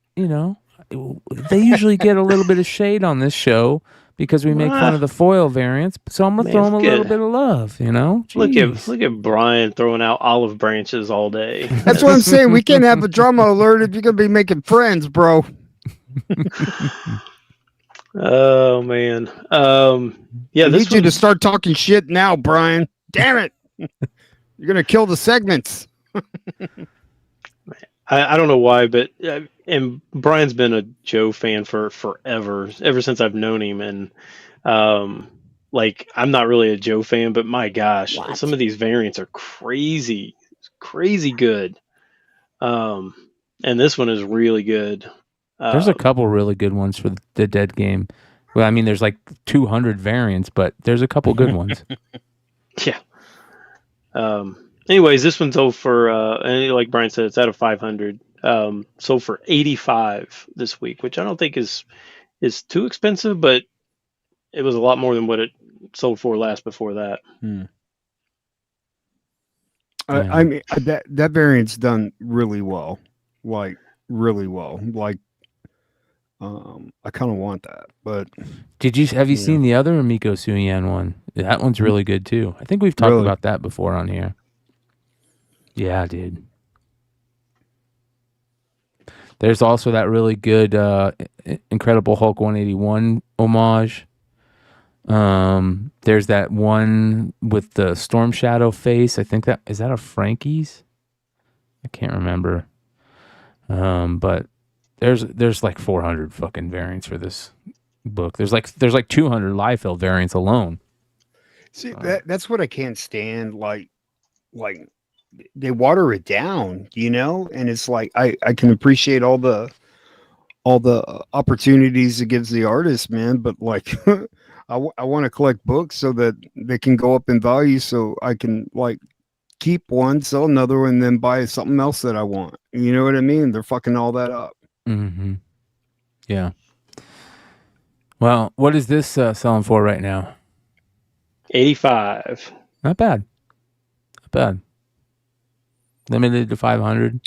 they usually get a little bit of shade on this show because we make fun of the foil variants. So I'm gonna throw them a little bit of love. Look at Brian throwing out olive branches all day. That's what I'm saying. We can't have a drama alert if you're gonna be making friends, bro. Oh man. I need you to start talking shit now, Brian. Damn it. You're gonna kill the segments. I don't know why, but and Brian's been a Joe fan for forever, ever since I've known him, and I'm not really a Joe fan, but my gosh, some of these variants are crazy good. And this one is really good. There's a couple really good ones for the Dead Game. Well, I mean, there's like 200 variants, but there's a couple good ones. Yeah. Anyways, this one sold for, and like Brian said, it's out of 500. Sold for $85 this week, which I don't think is too expensive, but it was a lot more than what it sold for last before that. I mean that variant's done really well, like really well. Like, I kind of want that, but Have you seen the other Miko Suyan one? That one's really good too. I think we've talked Really? about that before on here. Yeah, dude. There's also that really good Incredible Hulk 181 homage. There's that one with the Storm Shadow face. I think that is that a Frankie's? I can't remember. But there's like 400 fucking variants for this book. There's like 200 Liefeld variants alone. see that's what I can't stand. Like they water it down, and it's like I can appreciate all the opportunities it gives the artist, man, but like I want to collect books so that they can go up in value, so I can like keep one, sell another one, and then buy something else that I want. You know what I mean? They're fucking all that up. Mm-hmm. Yeah. Well, what is this selling for right now? 85. Not bad. Not bad. Limited to 500.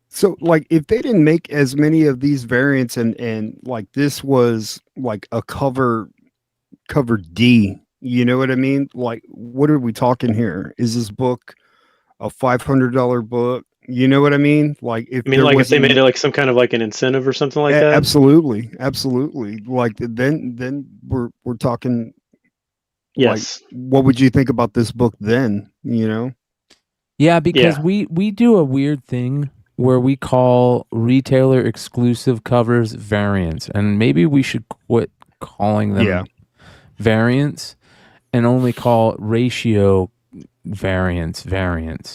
So like if they didn't make as many of these variants and like this was like a cover D, you know what I mean? Like what are we talking here? Is this book a $500 book? You know what I mean? Like if I mean, like if they made it like some kind of like an incentive or something like that. Absolutely. Like then we're talking. Yes. Like, what would you think about this book then? Yeah, because we do a weird thing where we call retailer exclusive covers variants, and maybe we should quit calling them variants and only call ratio variants. I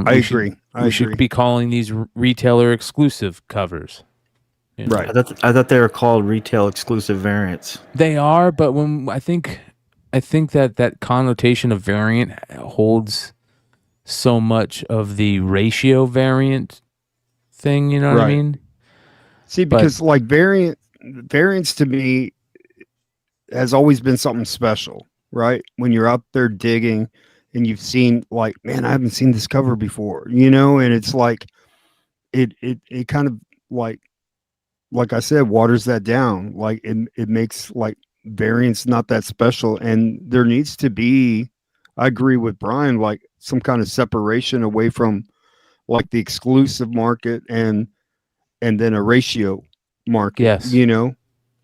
agree. We should be calling these retailer exclusive covers. Right. I thought they were called retail exclusive variants. They are, but when I think that connotation of variant holds so much of the ratio variant thing, you know what I mean? See, because like variants to me has always been something special, right? When you're out there digging and you've seen like, man, I haven't seen this cover before, and it's like it kind of like I said, waters that down. Like it makes like variants not that special, and there needs to be, I agree with Bryan, like some kind of separation away from like the exclusive market and then a ratio market. Yes.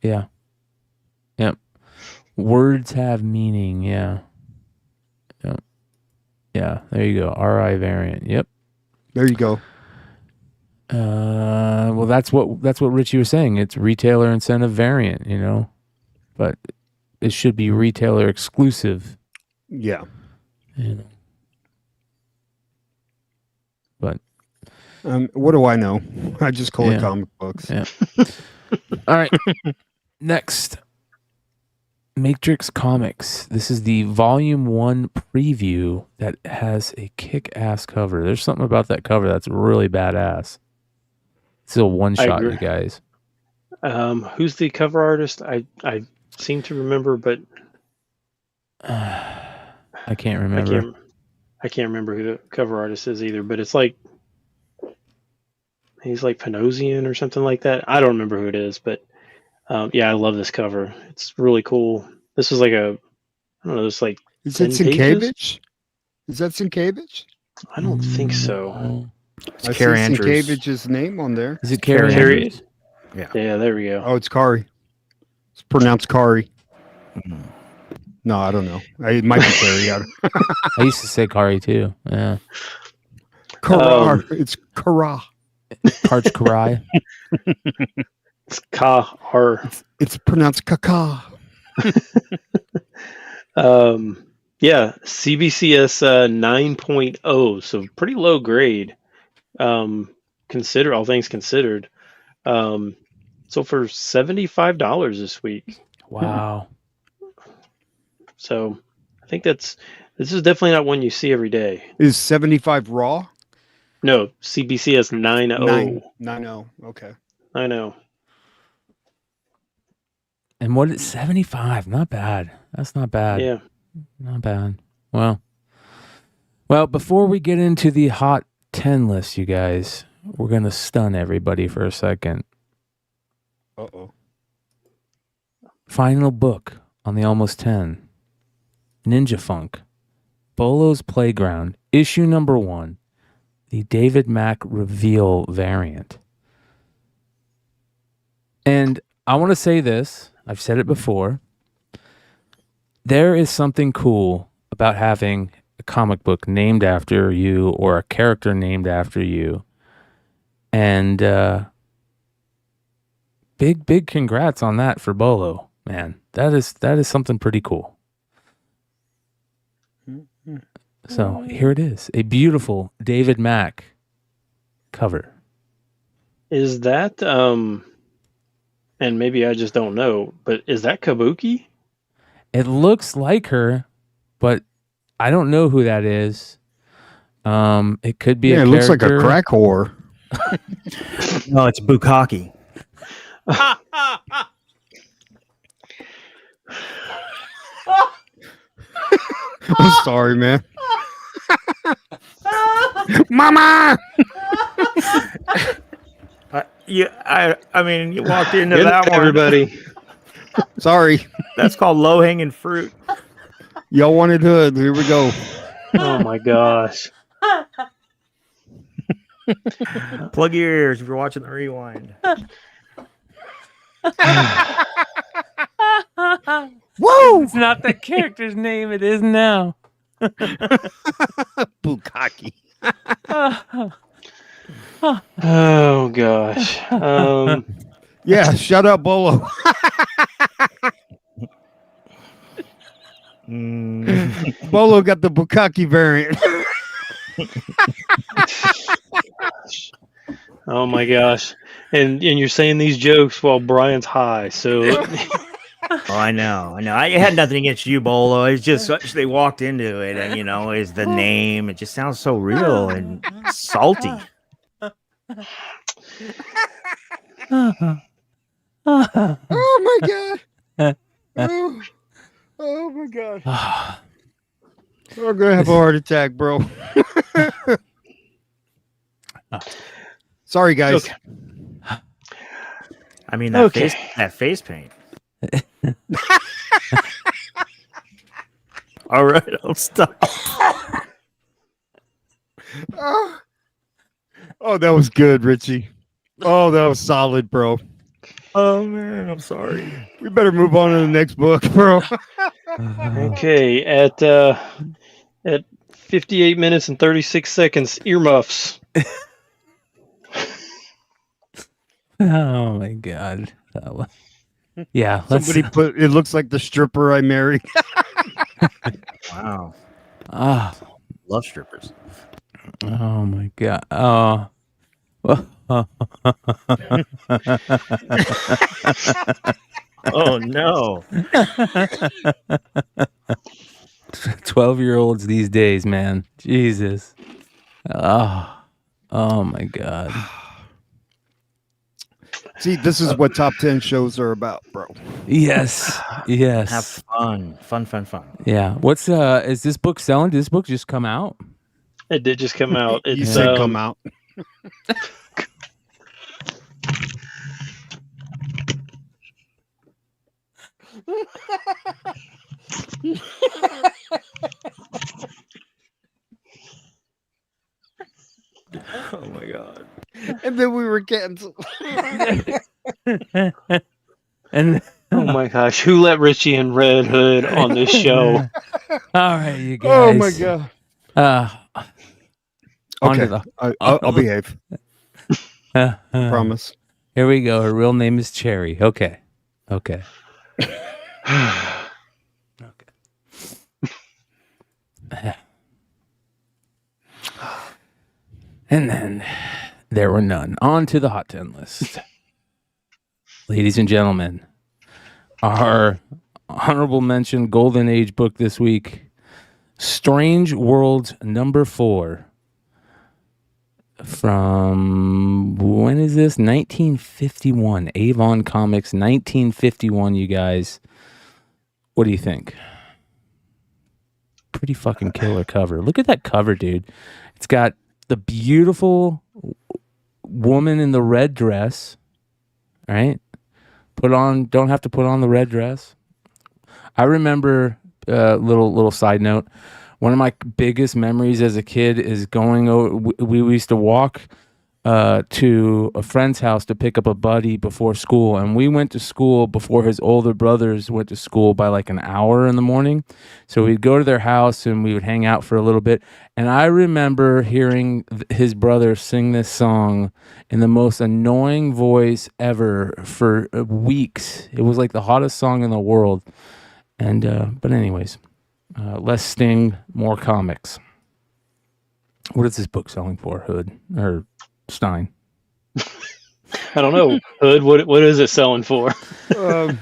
Yeah. Yep. Words have meaning. Yeah. Yep. Yeah. There you go. RI variant. Yep. There you go. Well, that's what Richie was saying. It's retailer incentive variant, but it should be retailer exclusive. Yeah. But what do I know? I just call it comic books. Yeah. All right. Next, Matrix Comics. This is the Volume 1 preview that has a kick-ass cover. There's something about that cover that's really badass. It's a one-shot, you guys. Who's the cover artist? I seem to remember, but I can't remember. I can't remember who the cover artist is either, but it's like he's like Panosian or something like that. I don't remember who it is, but I love this cover. It's really cool. This was like I don't know, it's like is it Sienkiewicz? Is that Sienkiewicz? I don't think so. I see Sienkiewicz's name on there. Is it Carrie? Yeah, there we go. Oh, it's Kari. It's pronounced Kari. No, I don't know. It might be Kari. I used to say Kari too. Yeah. Kara. It's Kara. Karch Karai. It's Ka-R. It's pronounced Kaka. CBCS 9.0, so pretty low grade. Consider all things considered. So for $75 this week. Wow. So I think this is definitely not one you see every day. Is 75 raw? No, CBCS 9.0. 9.0. Okay. I know. And And what is 75? Not bad. That's not bad. Yeah. Not bad. Well, before we get into the hot 10 list, you guys, we're going to stun everybody for a second. Uh-oh. Final book on the Almost 10. Ninja Funk. Bolo's Playground. Issue number 1. The David Mack reveal variant. And I want to say this. I've said it before. There is something cool about having a comic book named after you or a character named after you. And big congrats on that for Bolo, man. That is something pretty cool. So here it is, a beautiful David Mack cover. Is that and maybe I just don't know, but is that Kabuki? It looks like her, but I don't know who that is. It could be Yeah, a it looks like a character. crack whore. No, it's Bukkake. I'm sorry, man. Mama! I mean, you walked into Good that night, one. everybody. Sorry. That's called low hanging fruit. Y'all wanted hood. Here we go. Oh my gosh. Plug your ears if you're watching the rewind. Woo! It's not the character's name. It is now. Bukkake. Oh gosh. Yeah, shut up, Bolo. Bolo got the Bukkake variant. Oh my gosh. And you're saying these jokes while Brian's high. So Oh, I know. I had nothing against you, Bolo. It's just such they walked into it, and is the name. It just sounds so real and salty. Oh my god. Oh my god. I'm gonna have a heart attack, bro. Sorry, guys. Okay. I mean, that Okay. face paint. All right, I'll stop. Oh, that was good, Richie. Oh, that was solid, bro. Oh man, I'm sorry. We better move on to the next book, bro. okay, at 58 minutes and 36 seconds, earmuffs. Oh my god. Yeah, let's. Somebody put it looks like the stripper I married. Wow, Ah, love strippers. oh my god. Oh. Oh no. 12-year-olds these days, man. Jesus. Oh my god. See, this is what top 10 shows are about, bro. Yes. Yes. Have fun. Yeah. What's is this book selling? Did this book just come out? It did just come out. You It's said come out. Oh my god. And then we were canceled. And oh my gosh, who let Richie and Red Hood on this show? all right, you guys. Oh my god. On to Okay, the- I'll behave. Promise. Here we go. Her real name is Cherry. Okay. Okay. And then there were none. On to the Hot 10 list. Ladies and gentlemen, our honorable mention Golden Age book this week, Strange Worlds number 4. from when is this? 1951. Avon Comics, 1951. You guys, what do you think? Pretty fucking killer cover. Look at that cover, dude. It's got the beautiful woman in the red dress, right? Don't have to put on the red dress. I remember, little side note, one of my biggest memories as a kid is going over, we used to walk to a friend's house to pick up a buddy before school, and we went to school before his older brothers went to school by like an hour in the morning. So we'd go to their house and we would hang out for a little bit, and I remember hearing his brother sing this song in the most annoying voice ever for weeks. It was like the hottest song in the world. And but anyways, less Sting, more comics. What is this book selling for, Hood or Stein? I don't know. Hood, what is it selling for? It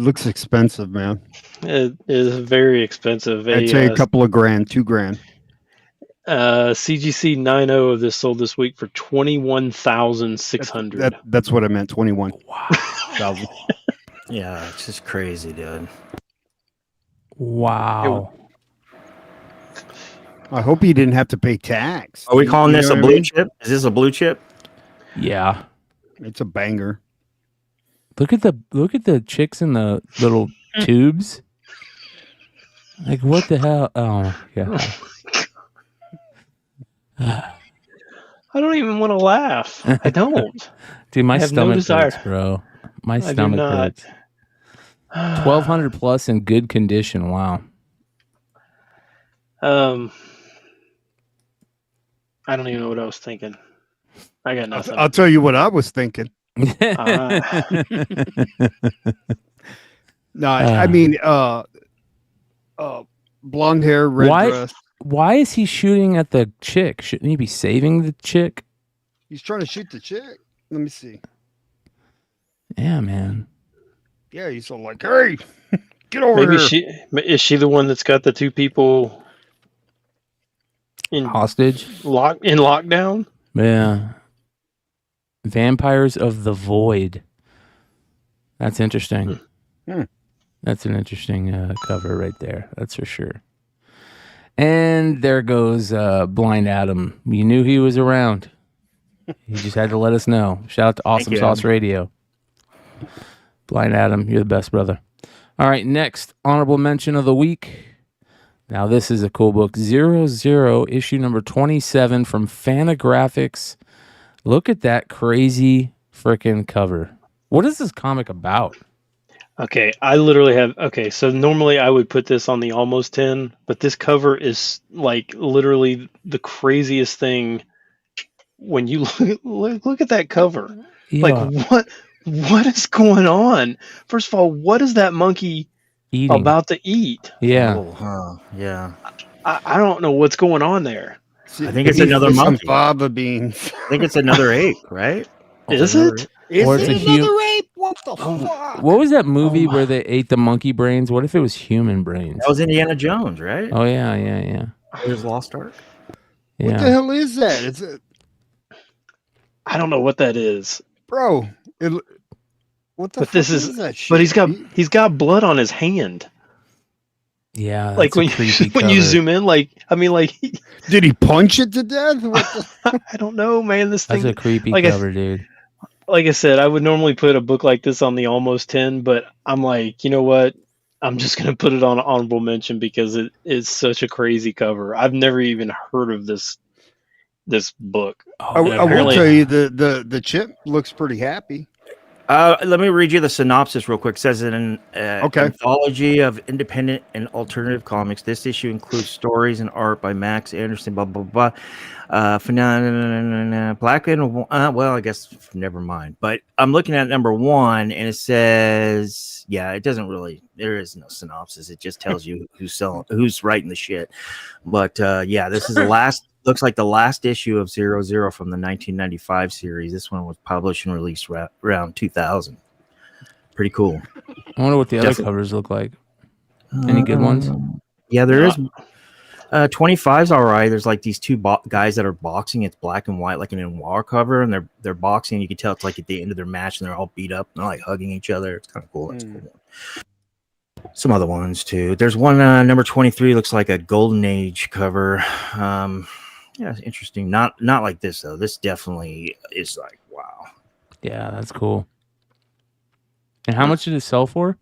looks expensive, man. It is very expensive. I'd say a couple of grand, $2,000. CGC 9.0 of this sold this week for $21,600. That's what I meant. 21. Wow. Thousand. Yeah, it's just crazy, dude. Wow. I hope he didn't have to pay tax. Are we calling this know a what I blue mean? chip? Is this a blue chip? Yeah. It's a banger. Look at the chicks in the little tubes. Like, what the hell? Oh yeah. I don't even want to laugh. I don't. Dude, my I have no stomach desire. hurts, bro. My I do stomach not. hurts. 1,200 plus in good condition. Wow. I don't even know what I was thinking. I got nothing. I'll tell you what I was thinking. No, I mean, blonde hair, red dress. Why is he shooting at the chick? Shouldn't he be saving the chick? He's trying to shoot the chick. Let me see. Yeah, man. Yeah, he's all like, "Hey, get over here." Is she the one that's got the two people in Hostage? lockdown? Yeah. Vampires of the Void. That's interesting. That's an interesting cover right there. That's for sure. And there goes Blind Adam. You knew he was around. You just had to let us know. Shout out to Awesome Sauce Radio. Blind Adam, you're the best, brother. All right, next honorable mention of the week. Now, this is a cool book. 00, issue number 27 from Fantagraphics. Look at that crazy freaking cover. What is this comic about? Okay, I literally have. Okay, so normally I would put this on the almost 10, but this cover is like literally the craziest thing. When you look at that cover, Yeah. like what is going on? First of all, what is that monkey Eating. about to eat? Yeah. Oh, huh. Yeah. I don't know what's going on there. I think it's another Some monkey. fava beans. I think it's another ape, right? Is it? Or it's a another ape? What the fuck? What was that movie where they ate the monkey brains? What if it was human brains? That was Indiana Jones, right? Oh, yeah. There's Lost Ark. What the Yeah. hell is that? It's I don't know what that is. bro. What the But fuck this is is- that shit? But he's got blood on his hand. Yeah. Like that's a creepy when you cover. zoom in, Did he punch it to death? What the? I don't know, man. This That's thing, a creepy like cover, dude. like I said, I would normally put a book like this on the almost 10, but I'm like, you know what? I'm just gonna put it on an honorable mention because it is such a crazy cover. I've never even heard of this book. I will apparently- tell you the chip looks pretty happy. Let me read you the synopsis real quick. It says in an Okay. anthology of independent and alternative comics. This issue includes stories and art by Max Anderson, blah, blah, blah. Black and well, I guess never mind. But I'm looking at number 1 and it says, yeah, it doesn't really, there is no synopsis. It just tells you who's writing the shit. But yeah, this is the last, looks like the last issue of 00 from the 1995 series. This one was published and released around 2000. Pretty cool. I wonder what the other Definitely. covers look like. Any good ones? Yeah, there is. 25's all right. There's like these two guys that are boxing. It's black and white, like an noir cover, and they're boxing. You can tell it's like at the end of their match, and they're all beat up. And they're like hugging each other. It's kind of cool. That's cool. Some other ones too. There's one number 23 looks like a Golden Age cover. Yeah, it's interesting. Not like this though. This definitely is like wow. Yeah, that's cool. And how much did it sell for?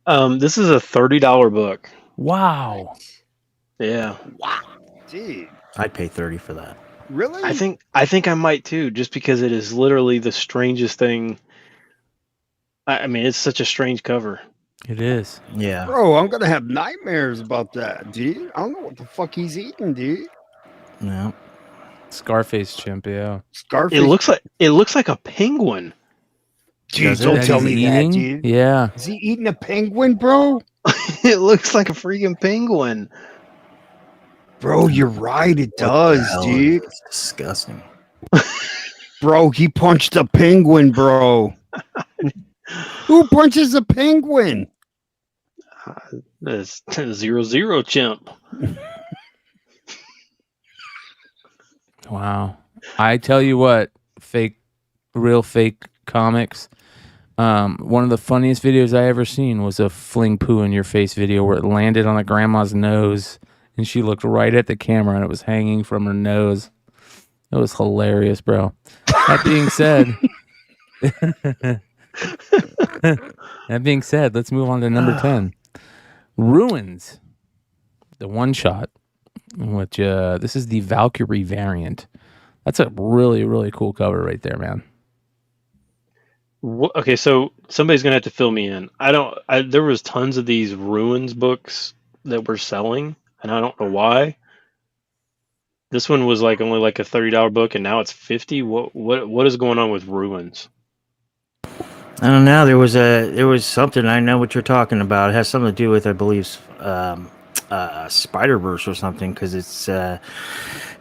This is a $30 book. Wow. Yeah. Wow. Dude. I'd pay 30 for that. Really? I think I might too, just because it is literally the strangest thing. I mean, it's such a strange cover. It is. Yeah. Bro, I'm gonna have nightmares about that, dude. I don't know what the fuck he's eating, dude. No. Scarface chimp, yeah. Scarface. It looks like a penguin. Dude, Does it? don't That tell he's me that, eating? dude. Yeah. Is he eating a penguin, bro? It looks like a freaking penguin. Bro, you're right. It What the does, hell? dude. It's disgusting. Bro, he punched a penguin, bro. Who punches a penguin? This 0-0 chimp. Wow. I tell you what, real fake comics. One of the funniest videos I ever seen was a fling poo in your face video where it landed on a grandma's nose and she looked right at the camera and it was hanging from her nose. It was hilarious, bro. That being said, let's move on to number 10. Ruins. The one shot, which this is the Valkyrie variant. That's a really, really cool cover right there, man. Okay, so somebody's gonna have to fill me in. There was tons of these Ruins books that were selling, and I don't know why. This one was like only like a $30 book, and now it's $50. What is going on with Ruins? I don't know. There was something. I know what you're talking about. It has something to do with, I believe, Spider-Verse or something, because it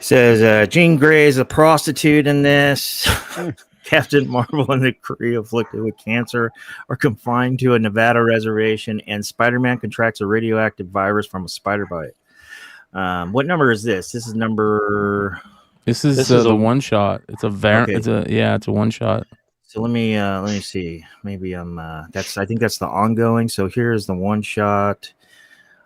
says Jean Grey is a prostitute in this. Captain Marvel and the crew afflicted with cancer are confined to a Nevada reservation, and Spider-Man contracts a radioactive virus from a spider bite. What number is this? This is number. This is the one shot. It's a variant. Okay. It's a one shot. So let me see. Maybe I think that's the ongoing. So here's the one shot.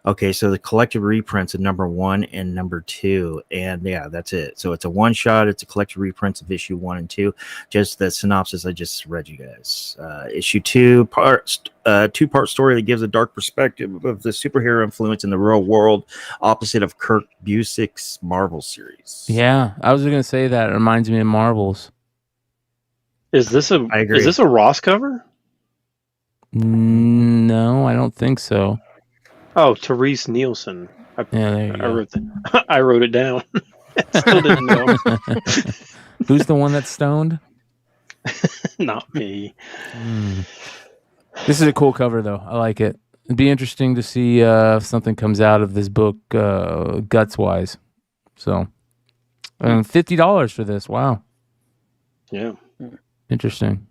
Okay, so the collected reprints of number 1 and number 2, and yeah, that's it. So it's a one shot. It's a collected reprints of issue 1 and 2. Just the synopsis I just read you guys. Issue 2 two-part story that gives a dark perspective of the superhero influence in the real world, opposite of Kurt Busiek's Marvel series. Yeah, I was gonna say that. It reminds me of Marvels. Is this I agree. a Ross cover? No, I don't think so. Oh, Therese Nielsen. Yeah, there you go. I wrote it down. Still didn't know. Who's the one that's stoned? Not me. This is a cool cover, though. I like it. It'd be interesting to see if something comes out of this book, guts-wise. So, $50 for this. Wow. Yeah. Interesting.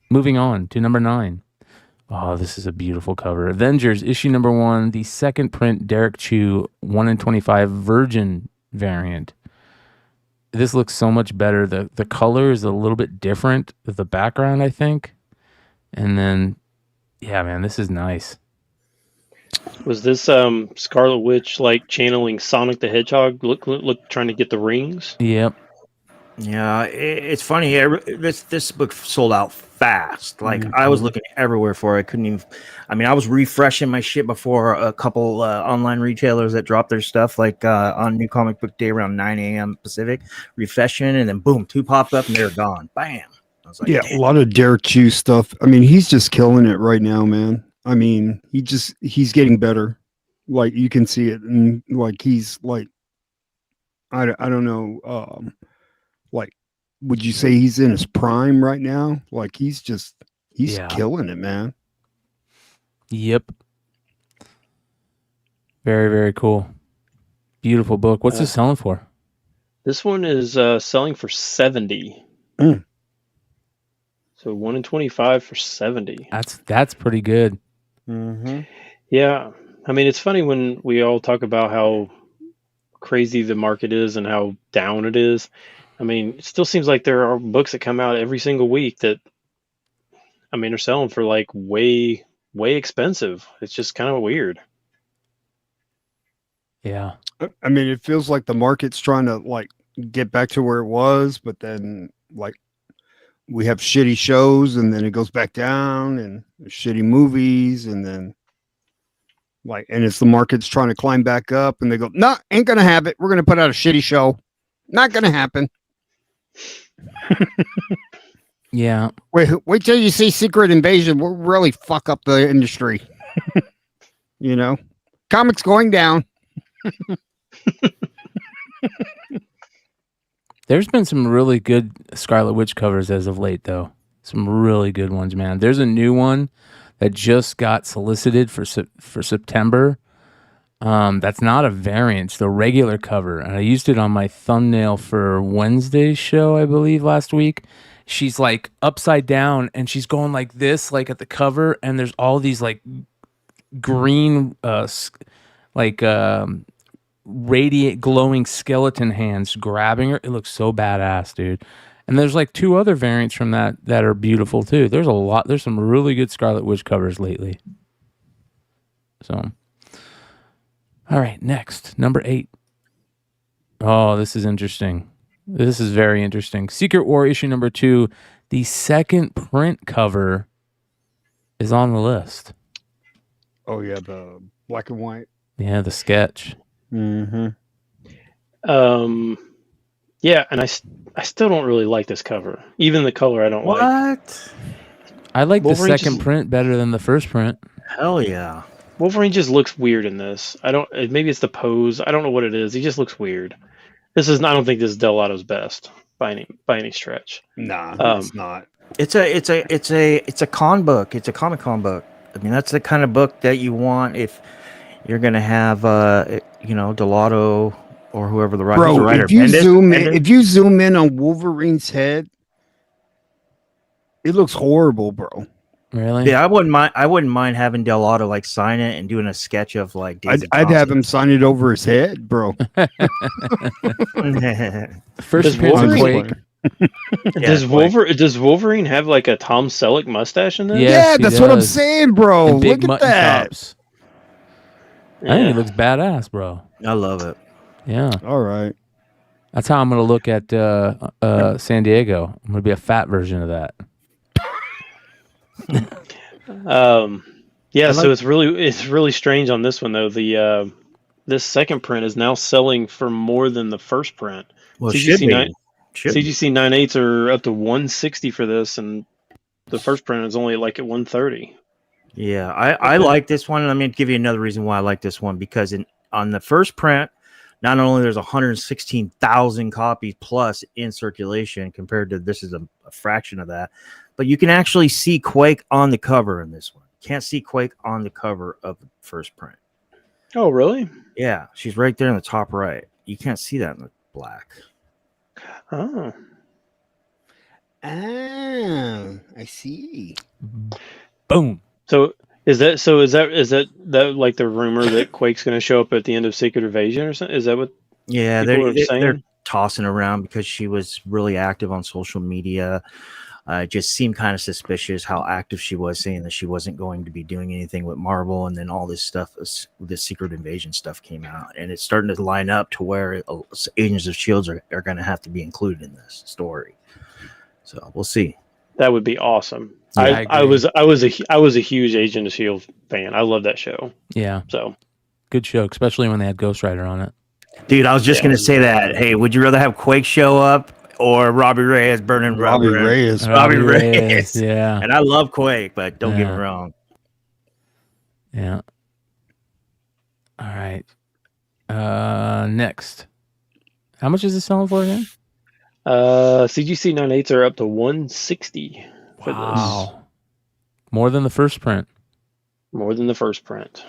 Moving on to number 9. Oh, this is a beautiful cover. Avengers, issue number 1, the second print Derek Chew 1 in 25 Virgin variant. This looks so much better. The color is a little bit different with the background, I think. And then, yeah, man, this is nice. Was this Scarlet Witch like channeling Sonic the Hedgehog? Look, trying to get the rings. Yep. Yeah, it's funny. This book sold out fast. Like I was looking everywhere for it. I couldn't even. I mean, I was refreshing my shit before a couple online retailers that dropped their stuff, like on New Comic Book Day around 9 a.m. Pacific. Refreshing, and then boom, 2 popped up and they're gone. Bam. I was like, Yeah, damn. a lot of Derek Chew stuff. I mean, he's just killing it right now, man. I mean, he's getting better. Like you can see it, and like he's like, I don't know. Like, would you say he's in his prime right now? Like he's killing it, man. Yep. Very, very cool. Beautiful book. What's this selling for? This one is selling for $70. So 1 in 25 for $70. That's pretty good. Mm-hmm. Yeah. I mean, it's funny when we all talk about how crazy the market is and how down it is. I mean, it still seems like there are books that come out every single week that, I mean, are selling for like way, way expensive. It's just kind of weird. Yeah. I mean, it feels like the market's trying to like get back to where it was, but then like we have shitty shows and then it goes back down, and shitty movies, and then like, and it's the market's trying to climb back up, and they go, "No, ain't gonna have it. We're gonna put out a shitty show. Not gonna happen." Yeah. Wait till you see Secret Invasion. We'll really fuck up the industry. You know, comics going down. There's been some really good Scarlet Witch covers as of late, though. Some really good ones, man. There's a new one that just got solicited for September. That's not a variant, it's the regular cover, and I used it on my thumbnail for Wednesday's show, I believe, last week. She's like upside down, and she's going like this, like at the cover, and there's all these like green, radiant, glowing skeleton hands grabbing her. It looks so badass, dude. And there's like 2 other variants from that are beautiful too. There's some really good Scarlet Witch covers lately. So, all right, next, number 8. Oh, this is interesting. This is very interesting. Secret War issue number 2, the second print cover is on the list. Oh yeah, the black and white. Yeah, the sketch. Mm-hmm. Yeah, and I still don't really like this cover. Even the color I don't like. What? I like the Wolverine second print better than the first print. Hell yeah. Wolverine just looks weird in this. Maybe it's the pose. I don't know what it is. He just looks weird. I don't think this is Delato's best by any stretch. Nah, it's not. It's a con book. It's a Comic-Con book. I mean, that's the kind of book that you want if you're gonna have Delato or whoever the writer. Bro, if you zoom in on Wolverine's head, it looks horrible, bro. Really? Yeah, I wouldn't mind having Delato like sign it and doing a sketch of like Daisy I'd have him sign it over his head, bro. First print on Quake. Does Wolverine have like a Tom Selleck mustache in this? Yes, he that's what I'm does. saying, bro. And big Look at mutton that. chops. I think he looks badass, bro. I love it. Yeah. All right. That's how I'm going to look at San Diego. I'm going to be a fat version of that. So it's really strange on this one though. The this second print is now selling for more than the first print. Well, CGC 9/8s are up to 160 for this, and the first print is only like at 130. Yeah, I like this one, and I'm going to give you another reason why I like this one, because on the first print, not only there's 116,000 copies plus in circulation compared to this is a fraction of that, but you can actually see Quake on the cover in this one. Can't see Quake on the cover of the first print. Oh, really? Yeah, she's right there in the top right. You can't see that in the black. Oh. Ah, I see. Boom. So is that like the rumor that Quake's going to show up at the end of Secret Invasion or something? Is that what? Yeah, saying? they're tossing around because she was really active on social media. It just seemed kind of suspicious how active she was, saying that she wasn't going to be doing anything with Marvel, and then all this stuff, this Secret Invasion stuff came out, and it's starting to line up to where Agents of S.H.I.E.L.D. are going to have to be included in this story. So we'll see. That would be awesome. Yeah, I was a huge Agent of S.H.I.E.L.D. fan. I love that show. Yeah. So Good show, especially when they had Ghost Rider on it. Dude, I was just going to say that. Hey, would you rather have Quake show up or Robbie Reyes burning Robbie Reyes. Robbie Reyes. Yeah. And I love Quake, but don't get me Yeah. wrong. Yeah. All right. Next. How much is this selling for again? CGC 9/8s are up to 160 for this. Wow. More than the first print. More than the first print.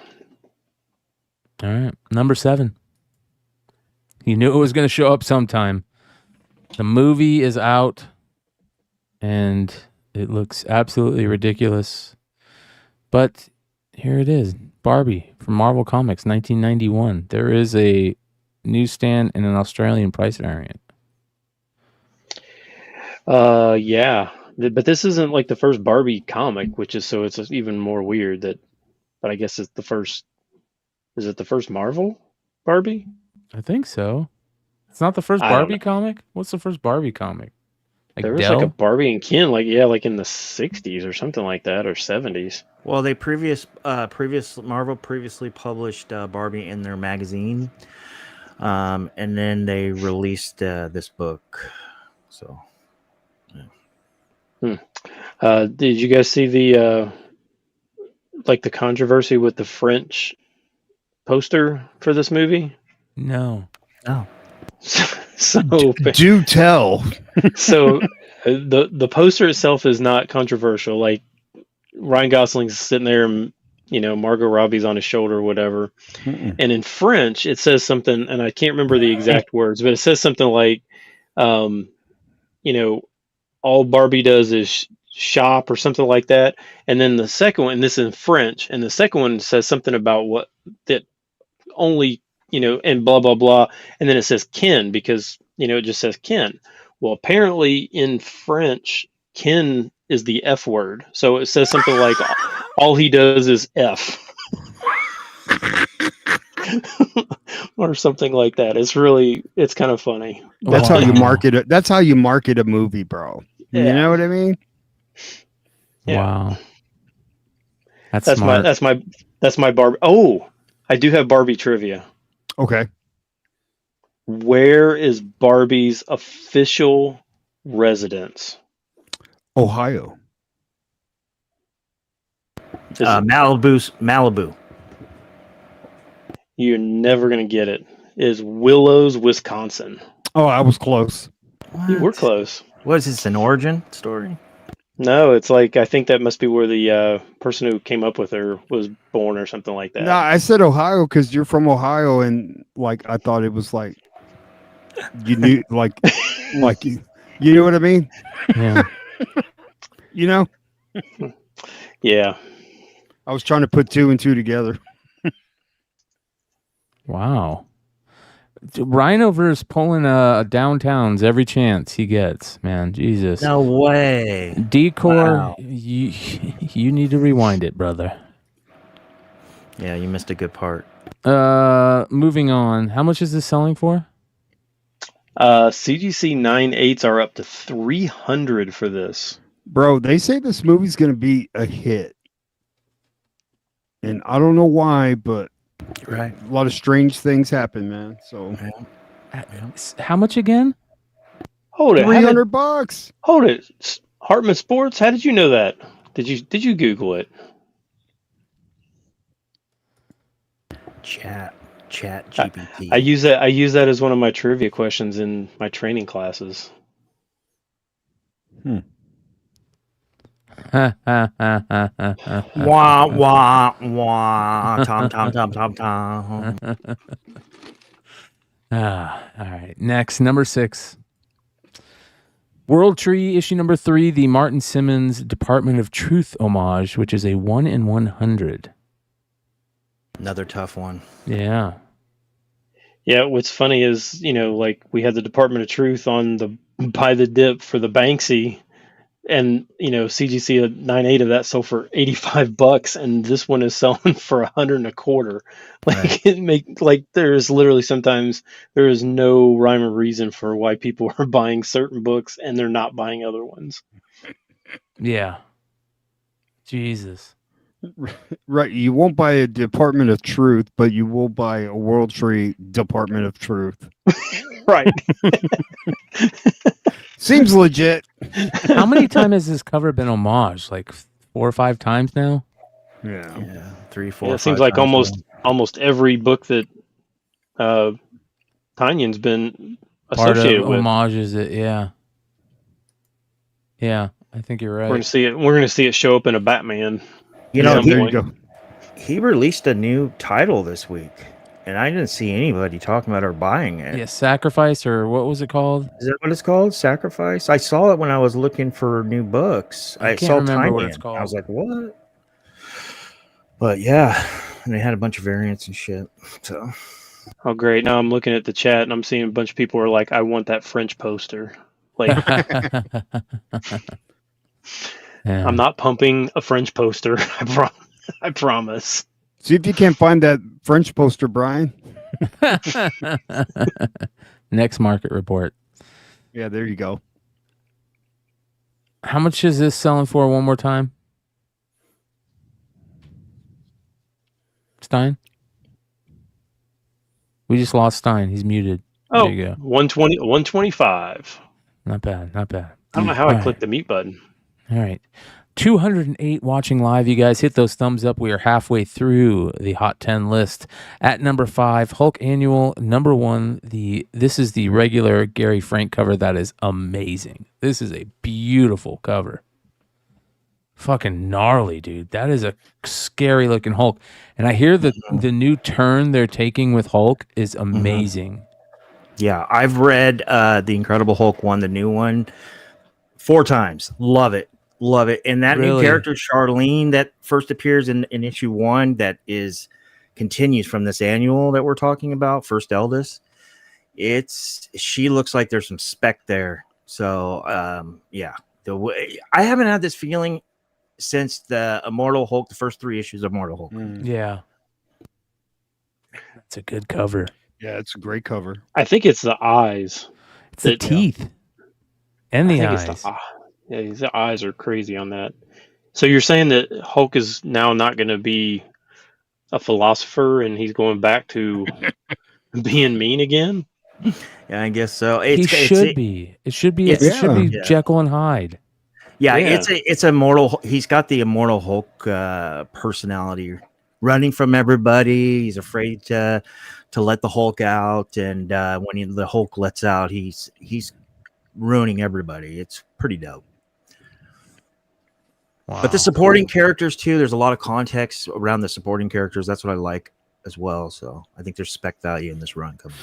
All right. Number 7. You knew it was going to show up sometime. The movie is out, and it looks absolutely ridiculous. But here it is. Barbie from Marvel Comics, 1991. There is a newsstand and an Australian price variant. Yeah, but this isn't like the first Barbie comic, which is so it's even more weird that. But I guess it's the first. Is it the first Marvel Barbie? I think so. It's not the first I don't Barbie know. comic? What's the first Barbie comic? Like There was Dell? like a Barbie and Ken, like in the '60s or something like that, or '70s. Well, they Marvel previously published Barbie in their magazine, and then they released this book. So, Did you guys see the like the controversy with the French poster for this movie? No. oh, So Do tell. the poster itself is not controversial. Like Ryan Gosling's sitting there, and Margot Robbie's on his shoulder or whatever. Mm-mm. And in French, it says something, and I can't remember the exact words, but it says something like, all Barbie does is shop or something like that. And then the second one, and this is in French, and the second one says something about what that only, and blah, blah, blah. And then it says Ken because, it just says Ken. Well, apparently in French, Ken is the F word. So it says something like, all he does is F. Or something like that. It's kind of funny. That's how you market it. That's how you market a movie, bro. You Yeah. know what I mean? Yeah. Wow. That's my smart. that's my Barbie. Oh, I do have Barbie trivia. Okay. Where is Barbie's official residence? Ohio. Malibu. You're never gonna get it. It is Willows, Wisconsin. Oh, I was close. You were close. What is this, an origin story? No, it's like I think that must be where the person who came up with her was born or something like that. No, I said Ohio because you're from Ohio, and like I thought it was like you knew, like you know what I mean? Yeah. You know, Yeah. I was trying to put two and two together. Wow. Rhinover is pulling downtowns every chance he gets, man. Jesus. No way. Decor, Wow. you need to rewind it, brother. Yeah, you missed a good part. Moving on. How much is this selling for? CGC 9.8s are up to 300 for this. Bro, they say this movie's going to be a hit. And I don't know why, but Right. a lot of strange things happen, man. So How much again? Hold it. $300. Hold it. Hartman Sports, how did you know that? Did you Google it? Chat GPT. I use that as one of my trivia questions in my training classes. Wah wah wah. Tom. All right. Next, number 6. World Tree, issue number 3, the Martin Simmons Department of Truth homage, which is a 1 in 100. Another tough one. Yeah. Yeah, what's funny is, like we had the Department of Truth on the Buy the Dip for the Banksy, and CGC 9.8 of that sold for $85, and this one is selling for $125. Like there's literally sometimes there is no rhyme or reason for why people are buying certain books and they're not buying other ones. Yeah. Jesus. Right. You won't buy a Department of Truth, but you will buy a World Tree Department of Truth. Right. Seems legit. How many times has this cover been homaged? Like 4 or 5 times now? Yeah. 3, 4. Yeah, it seems 5 like times almost every book that Tanyan's been Part associated of with. homages it, yeah. Yeah, I think you're right. We're gonna see it show up in a Batman. There you point. go. He released a new title this week, and I didn't see anybody talking about or buying it. Yeah, Sacrifice, or what was it called? Is that what it's called? Sacrifice? I saw it when I was looking for new books. I I can't saw remember what Tiny. it's called. I was like, what? But yeah, and they had a bunch of variants and shit. So Oh, great. Now I'm looking at the chat and I'm seeing a bunch of people are like, I want that French poster. Like, Yeah. I'm not pumping a French poster. I promise. See if you can't find that French poster, Brian. Next market report. Yeah, there you go. How much is this selling for one more time? Stein? We just lost Stein. He's muted. Oh, There you go. 120, 125. Not bad. Not bad. I don't know how I clicked the mute button. All right. 208 watching live. You guys hit those thumbs up. We are halfway through the Hot 10 list. At number 5, Hulk Annual. Number 1, this is the regular Gary Frank cover. That is amazing. This is a beautiful cover. Fucking gnarly, dude. That is a scary looking Hulk. And I hear the new turn they're taking with Hulk is amazing. Yeah, I've read the Incredible Hulk one, the new one, 4 times. Love it. Love it. And that new Really? character, Charlene, that first appears in issue 1, that continues from this annual that we're talking about, First Eldest. She looks like there's some spec there. So yeah. I haven't had this feeling since the Immortal Hulk, the first 3 issues of Immortal Hulk. Yeah. That's a good cover. Yeah, it's a great cover. I think it's the eyes. It's the teeth and the eyes. Yeah, his eyes are crazy on that. So you're saying that Hulk is now not going to be a philosopher and he's going back to being mean again? Yeah, I guess so. He should be. It should be. It should be Jekyll and Hyde. Yeah, it's immortal. He's got the Immortal Hulk personality, running from everybody. He's afraid to let the Hulk out, and when the Hulk lets out, he's ruining everybody. It's pretty dope. Wow. But the supporting characters too, there's a lot of context around the supporting characters. That's what I like as well. So I think there's spec value in this run coming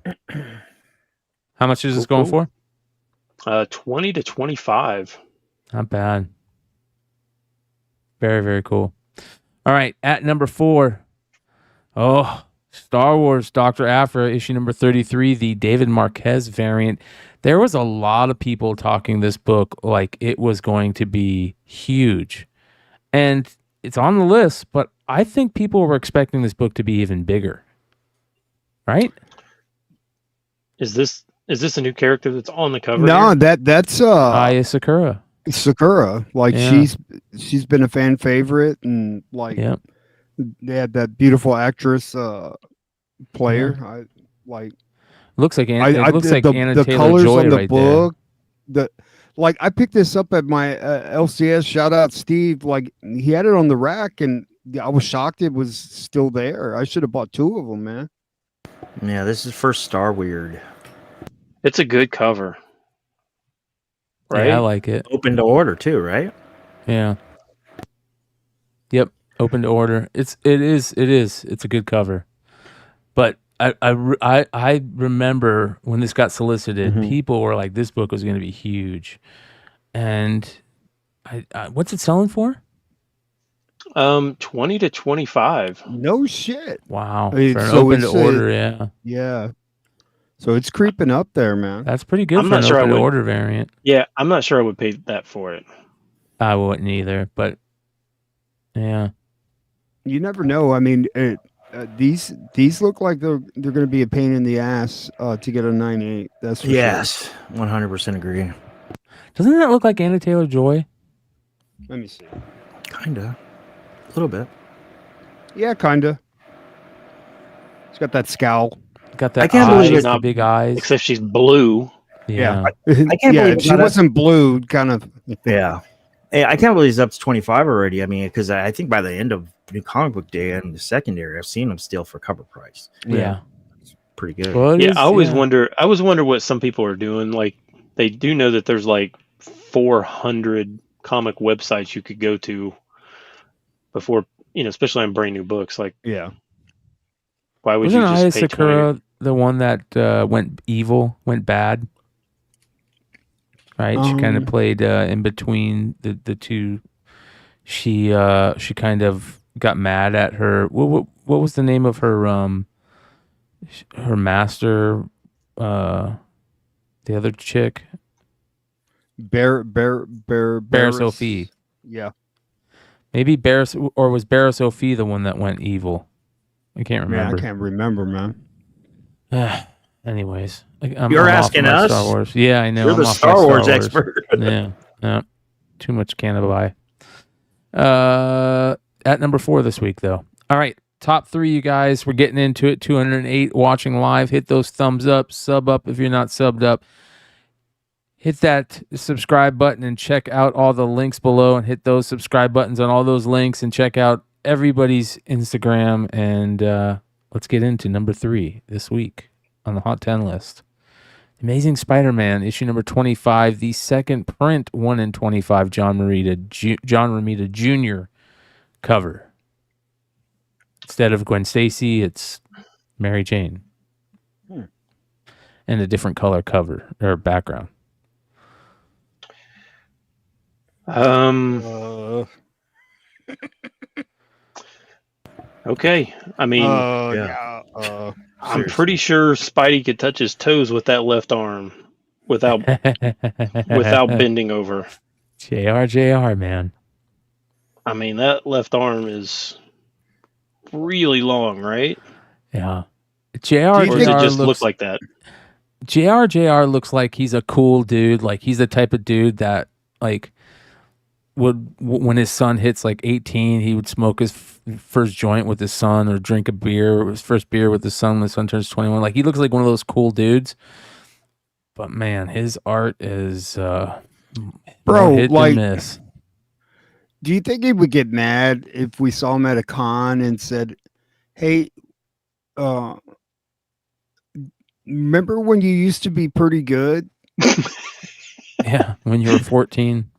up. How much is this going for? 20 to 25. Not bad. Very, very cool. All right, at number 4. Oh, Star Wars Dr. Aphra, issue number 33, the David Marquez variant. There was a lot of people talking this book like it was going to be huge. And it's on the list, but I think people were expecting this book to be even bigger. Right? Is this a new character that's on the cover? No, here? that's Aya Sakura. Sakura. Like Yeah. she's been a fan favorite, and like they had that beautiful actress player. I like. Looks like I looks like Anna the Taylor colors Joy on the right book. I picked this up at my LCS. Shout out Steve. Like he had it on the rack, and I was shocked it was still there. I should have bought 2 of them, man. Yeah, this is first Star Weird. It's a good cover. there. Right? Yeah, I like it. Open to order too, right? Yeah. Yep. Open to order. It is. It's a good cover. But I remember when this got solicited, people were like, this book was going to be huge. And I what's it selling for? 20 to 25. No shit. Wow. I mean, For an so open to it's order, yeah. Yeah. So it's creeping up there, man. That's pretty good I'm for not an sure I open to would- order variant. Yeah, I'm not sure I would pay that for it. I wouldn't either, but yeah. You never know. I mean, these look like they're going to be a pain in the ass to get a 9.8. That's for Yes, 100% agree. Doesn't that look like Anna Taylor Joy? sure. Let me see. Kinda, a little bit. Yeah, kinda. It's got that scowl. Got that I can't eyes, believe it's the not- big eyes. Except she's blue. Yeah. I can't yeah, believe if she that- wasn't blue, kind of. Yeah. Hey, I can't believe he's up to 25 already. I mean, because I think by the end of New Comic Book Day and the secondary, I've seen him still for cover price. Yeah. Pretty good. Well, it Yeah, is, I always wonder what some people are doing. Like they do know that there's like 400 comic websites you could go to before, especially on brand new books. Like, Yeah. why would Wasn't you Aya just pay 20? Sakura the one that went evil, went bad? Right? She kind of played in between the two. She kind of got mad at her. What was the name of her her master, the other chick, Bear Sophie. Yeah. Maybe or was Barra Sophie the one that went evil? I can't Man, remember. I can't remember, man. Anyways, You're I'm off asking on my us? Star Wars. Yeah, I know. You're I'm the off my Star Wars expert. Yeah, too much Canada at number 4 this week, though. All right, top 3, you guys. We're getting into it. 208 watching live. Hit those thumbs up. Sub up if you're not subbed up. Hit that subscribe button and check out all the links below, and hit those subscribe buttons on all those links and check out everybody's Instagram. And let's get into number 3 this week on the Hot 10 list. Amazing Spider-Man, issue number 25, the second print 1 in 25 John Romita Jr. cover. Instead of Gwen Stacy, it's Mary Jane. And a different color cover or background. Okay. I mean, I'm pretty sure Spidey could touch his toes with that left arm without bending over. JR, man. I mean, that left arm is really long, right? Yeah. Or does it just look like that? JR looks like he's a cool dude. Like, he's the type of dude that, like, would, when his son hits like 18, he would smoke his first joint with his son, or drink a beer, his first beer with his son when his son turns 21. Like, he looks like one of those cool dudes. But man, his art is bro, hit like, and miss. Do you think he would get mad if we saw him at a con and said, "Hey, remember when you used to be pretty good?" Yeah, when you were 14.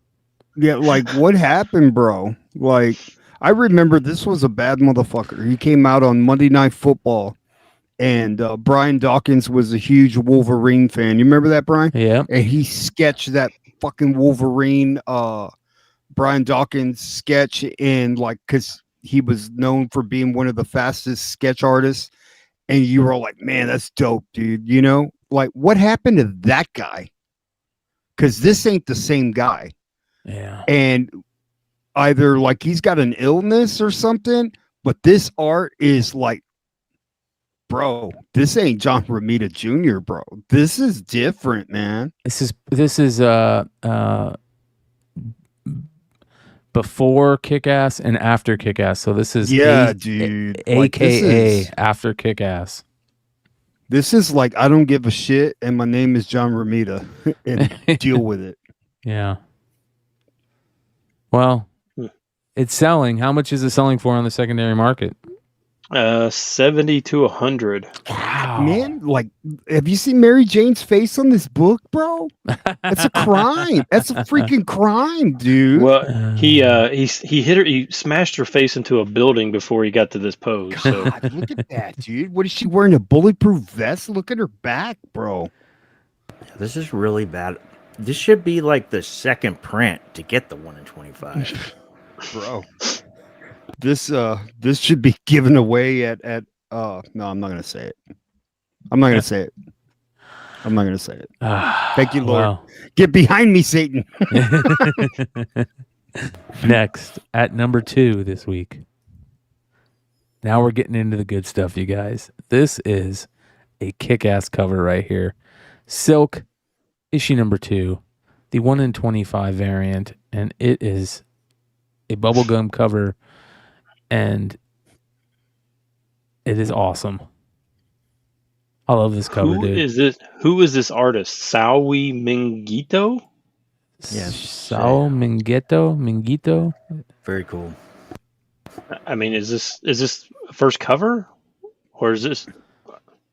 Yeah, like, what happened, bro? Like, I remember this was a bad motherfucker. He came out on Monday Night Football, and Brian Dawkins was a huge Wolverine fan. You remember that, Brian? Yeah. And he sketched that fucking Wolverine, Brian Dawkins sketch in, like, because he was known for being one of the fastest sketch artists. And you were like, man, that's dope, dude. You know, like, what happened to that guy? Because this ain't the same guy. Yeah. And either, like, he's got an illness or something, but this art is like, bro, this ain't John Romita Jr., bro. This is different, man. This is before Kick-Ass and after Kick-Ass. So this is dude. AKA after Kick-Ass. This is like, I don't give a shit, and my name is John Romita, and deal with it. Yeah. Well, it's selling. How much is it selling for on the secondary market? 70 to 100. Wow. Man, like, have you seen Mary Jane's face on this book, bro? That's a crime. That's a freaking crime, dude. Well, he hit her. He smashed her face into a building before he got to this pose. So God, look at that, dude. What is she wearing? A bulletproof vest? Look at her back, bro. This is really bad. This should be like the second print to get the 1 in 25. Bro. This should be given away at no, I'm not gonna say it. I'm not gonna say it. Thank you, Lord. Wow. Get behind me, Satan. Next, at number 2 this week. Now we're getting into the good stuff, you guys. This is a kick-ass cover right here. Silk, issue number 2, the 1 in 25 variant, and it is a bubblegum cover, and it is awesome. I love this cover, dude. Who is this artist? Sawi Mingito? Yeah, Sao Mingito. Very cool. I mean, is this first cover, or is it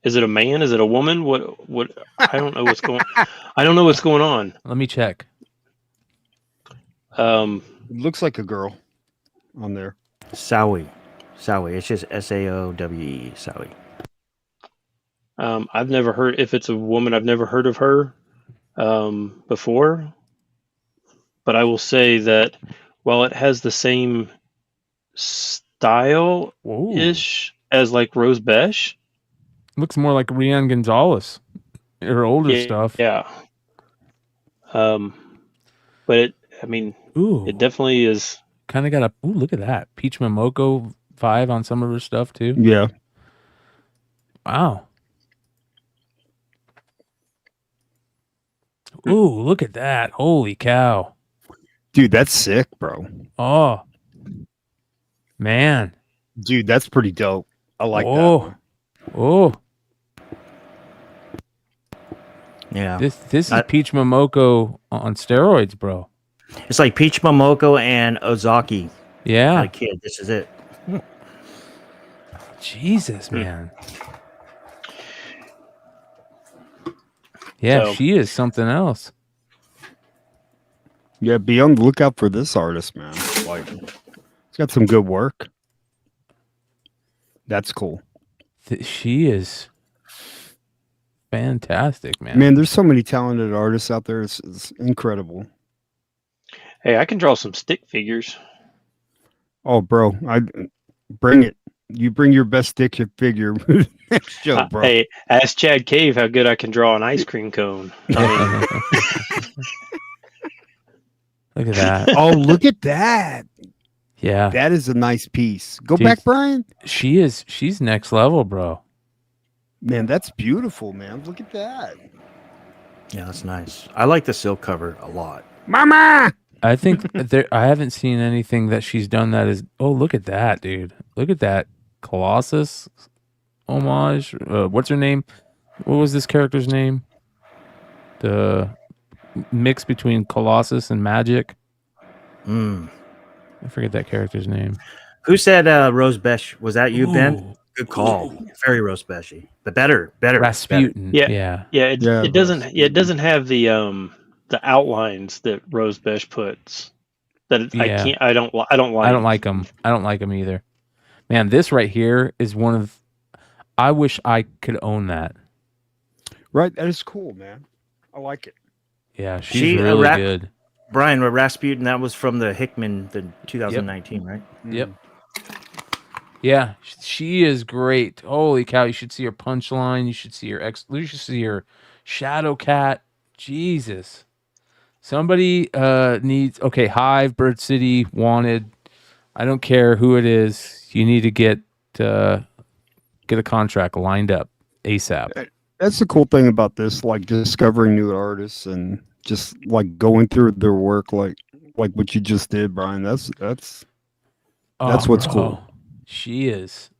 a man? Is it a woman? What? I don't know what's going. I don't know what's going on. Let me check. It looks like a girl on there. Sawi. It's just Saowe. Sawi. I've never heard. If it's a woman, I've never heard of her before. But I will say that while it has the same style-ish as like Rose Besh, Looks more like Rian Gonzalez, her older stuff. Yeah. But Ooh, it definitely is. kind of got a. Ooh, look at that Peach Momoko vibe on some of her stuff too. Yeah. Wow. Ooh, look at that! Holy cow! Dude, that's sick, bro. Oh, man. Dude, that's pretty dope. I like that. Oh, Yeah. this is Peach Momoko on steroids, bro. It's like Peach Momoko and Ozaki. Yeah. Had a kid. This is it. Jesus, man. Yeah, So- she is something else. Yeah, be on the lookout for this artist, man. Like, he's got some good work. That's cool. She is fantastic, man. Man, there's so many talented artists out there. It's incredible. Hey, I can draw some stick figures. Oh, bro, I bring it. You bring your best stick figure next show, bro. Hey, ask Chad Cave how good I can draw an ice cream cone. I Look at that. Oh, look at that. Yeah. That is a nice piece. Go Dude. back, Brian. She's next level, bro. Man, that's beautiful, man. Look at that. Yeah, that's nice. I like the silk cover a lot. Mama! I think I haven't seen anything that she's done that is. Oh, look at that, dude! Look at that Colossus homage. What's her name? What was this character's name? The mix between Colossus and Magic. Mm. I forget that character's name. Who said Rose Besh? Was that you, Ben? Ooh. Good call. Very Rose Beshy. But better. Rasputin. Yeah. Yeah. Yeah, it Yeah, doesn't. Yeah, it doesn't have the outlines that Rose Besh puts. That I Yeah. can't. I don't like. I don't like them. I don't like them either. Man, this right here is one of. I wish I could own that. Right, that is cool, man. I like it. Yeah, she's She, really good. Brian, Rasputin, that was from the Hickman, the 2019, right? Yep. Yeah, she is great. Holy cow! You should see her punchline. You should see her You should see her Shadow Cat. Jesus. Somebody needs. Okay, Hive, Bird City, Wanted. I don't care who it is. You need to get a contract lined up ASAP. That's the cool thing about this, like discovering new artists and just like going through their work, like what you just did, Brian. That's what's cool. She is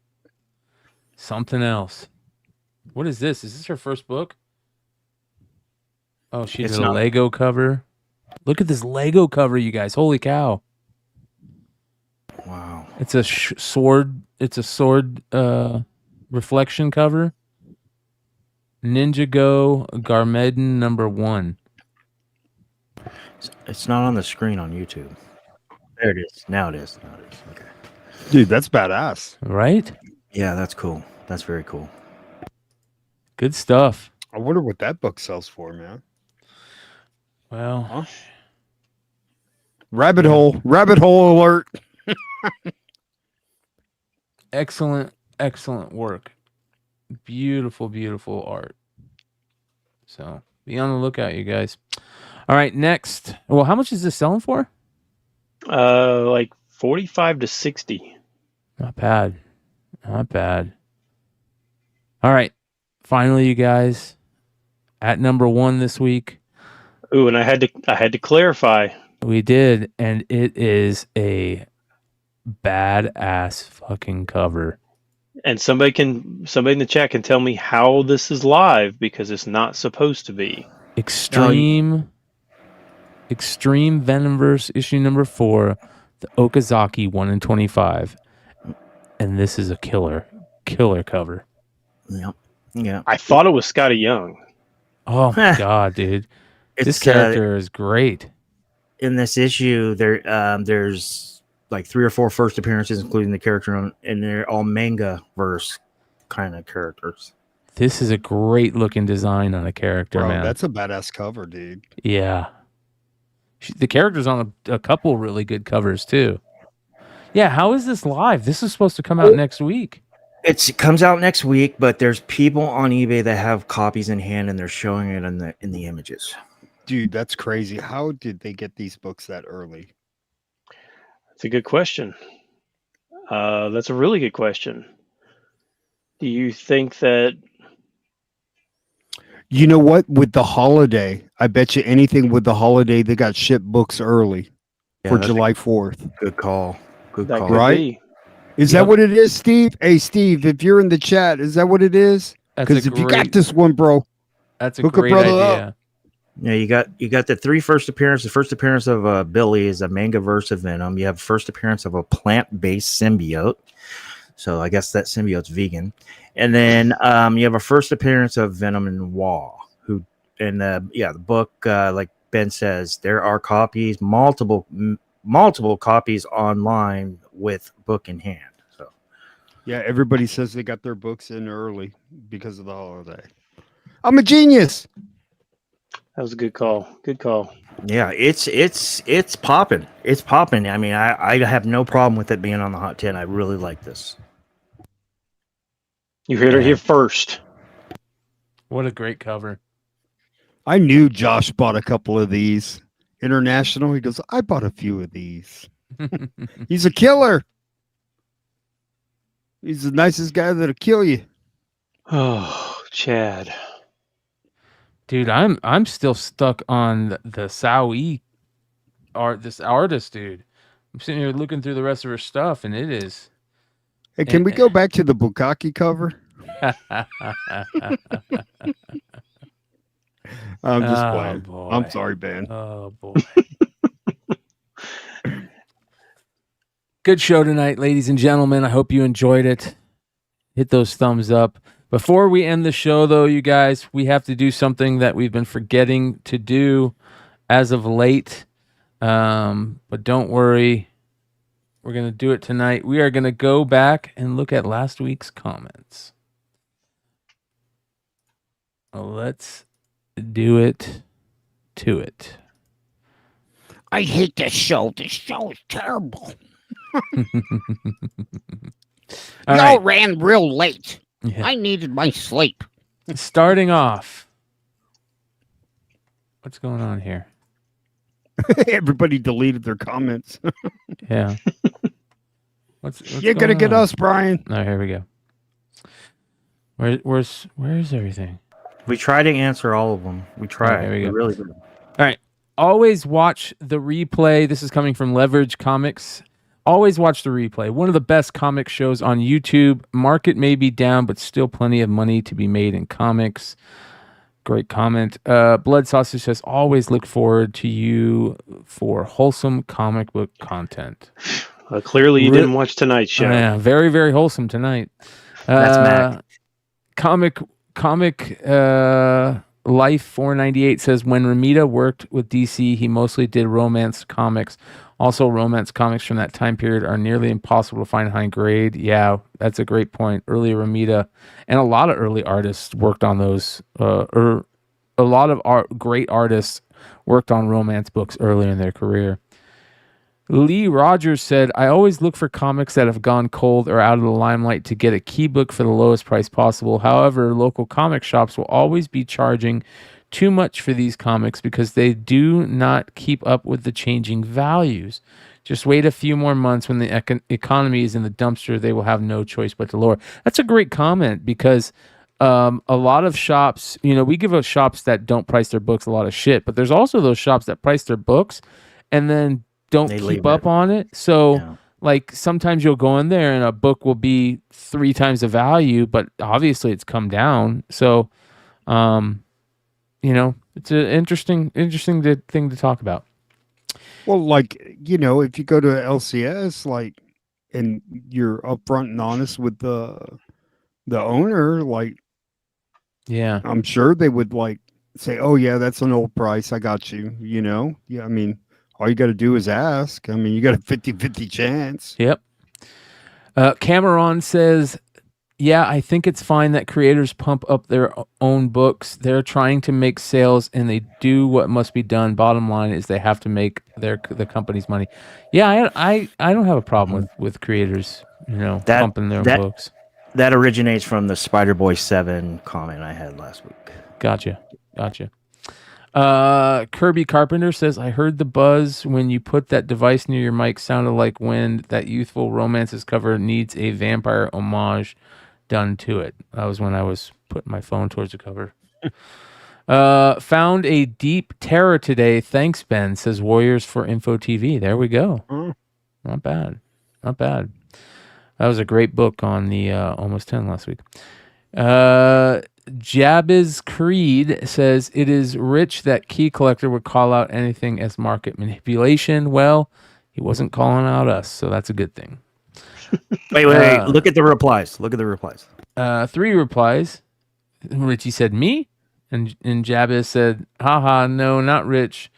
something else. What is this? Is this her first book? Oh, she did a Lego cover. Look at this Lego cover, you guys. Holy cow. Wow. It's a sword. It's a sword reflection cover. Ninjago Garmedon #1. It's not on the screen on YouTube. There it is. Now it is. Okay. Dude, that's badass. Right? Yeah, that's cool. That's very cool. Good stuff. I wonder what that book sells for, man. Well, Rabbit hole alert. excellent work. Beautiful, beautiful art. So be on the lookout, you guys. All right, next. Well, how much is this selling for? Like 45 to 60. Not bad. Not bad. All right. Finally, you guys, at #1 this week. Ooh, and I had to clarify. We did, and it is a badass fucking cover. And somebody in the chat can tell me how this is live because it's not supposed to be. Extreme Venomverse issue #4, the Okazaki 1 in 25. And this is a killer cover. Yep. Yeah. I thought it was Scotty Young. Oh my god, dude. This character is great. In this issue, there's like 3 or 4 first appearances, including the character, and they're all manga verse kind of characters. This is a great looking design on a character, Bro, man. that's a badass cover, dude. Yeah. The character's on a couple really good covers too. Yeah, how is this live? This is supposed to come out next week. It comes out next week, but there's people on eBay that have copies in hand and they're showing it in the images. Dude, that's crazy. How did they get these books that early? That's a good question. That's a really good question. Do you think that? You know what? With the holiday, I bet you anything with the holiday, they got shipped books early for that's July 4th. Good call. Good That call. could Right? be. Is Yep. that what it is, Steve? Hey, Steve, if you're in the chat, is that what it is? That's a Because if you got great. this one, bro, That's a hook a great brother idea. Yeah, you got the three first appearances. The first appearance of Billy is a manga verse of Venom. You have first appearance of a plant-based symbiote. So I guess that symbiote's vegan. And then you have a first appearance of Venom and Noir, the book, like Ben says, there are copies, multiple copies online with book in hand. So yeah, everybody says they got their books in early because of the holiday. I'm a genius. That was a good call. Good call. yeah, it's popping. It's popping. I mean, I have no problem with it being on the Hot 10. I really like this. You heard it here first. What a great cover. I knew Josh bought a couple of these. International. He goes, I bought a few of these. He's a killer. He's the nicest guy that'll kill you. Oh, Chad. Dude, I'm still stuck on the Sao-E art. This artist, dude. I'm sitting here looking through the rest of her stuff, and it is. Hey, can we go back to the Bukkake cover? I'm just Oh, playing. boy. I'm sorry, Ben. Oh boy. Good show tonight, ladies and gentlemen. I hope you enjoyed it. Hit those thumbs up. Before we end the show, though, you guys, we have to do something that we've been forgetting to do as of late. But don't worry. We're going to do it tonight. We are going to go back and look at last week's comments. Let's do it to it. I hate this show. This show is terrible. All Y'all right. ran real late. Yeah. I needed my sleep. Starting off. What's going on here? Everybody deleted their comments. Yeah. What's You're gonna going get on? us, Brian. Oh, here we go. Where's everything? We try to answer all of them. We try. here we go. Really do. All right. Always watch the replay. This is coming from Leverage Comics. Always watch the replay. One of the best comic shows on YouTube. Market may be down, but still plenty of money to be made in comics. Great comment. Blood Sausage says, always look forward to you for wholesome comic book content. Clearly, you didn't watch tonight's show. Yeah, very, very wholesome tonight. That's Mac. Comic Life 498 says, when Ramita worked with DC, he mostly did romance comics. Also, romance comics from that time period are nearly impossible to find high grade. Yeah, that's a great point. Early Ramita and a lot of early artists worked on those. Or a lot of great artists worked on romance books early in their career. Lee Rogers said, I always look for comics that have gone cold or out of the limelight to get a key book for the lowest price possible. However, local comic shops will always be charging too much for these comics because they do not keep up with the changing values. Just wait a few more months when the economy is in the dumpster. They will have no choice but to lower. That's a great comment because a lot of shops, we give out shops that don't price their books a lot of shit, but there's also those shops that price their books and then don't keep up on it. So like sometimes you'll go in there and a book will be 3 times the value, but obviously it's come down. So, it's an interesting thing to talk about. Well, like, if you go to LCS, and you're upfront and honest with the owner, Yeah. I'm sure they would say, oh yeah, that's an old price. I got you, Yeah, I mean, all you got to do is ask. I mean, you got a 50-50 chance. Yep. Cameron says, yeah, I think it's fine that creators pump up their own books. They're trying to make sales and they do what must be done. Bottom line is they have to make the company's money. Yeah, I don't have a problem with creators, pumping their own books. That originates from the Spider-Boy 7 comment I had last week. Gotcha. Kirby Carpenter says, I heard the buzz when you put that device near your mic sounded like when that Youthful Romances cover needs a vampire homage done to it. That was when I was putting my phone towards the cover. Found a deep terror today. Thanks, Ben, says Warriors for Info TV. There we go. Not bad. That was a great book on the Almost 10 last week. Jabez Creed says, it is rich that Key Collector would call out anything as market manipulation. Well, he wasn't calling out us, so that's a good thing. Wait. Look at the replies. 3 replies. Richie said, me? And Jabez said, haha, no, not Rich.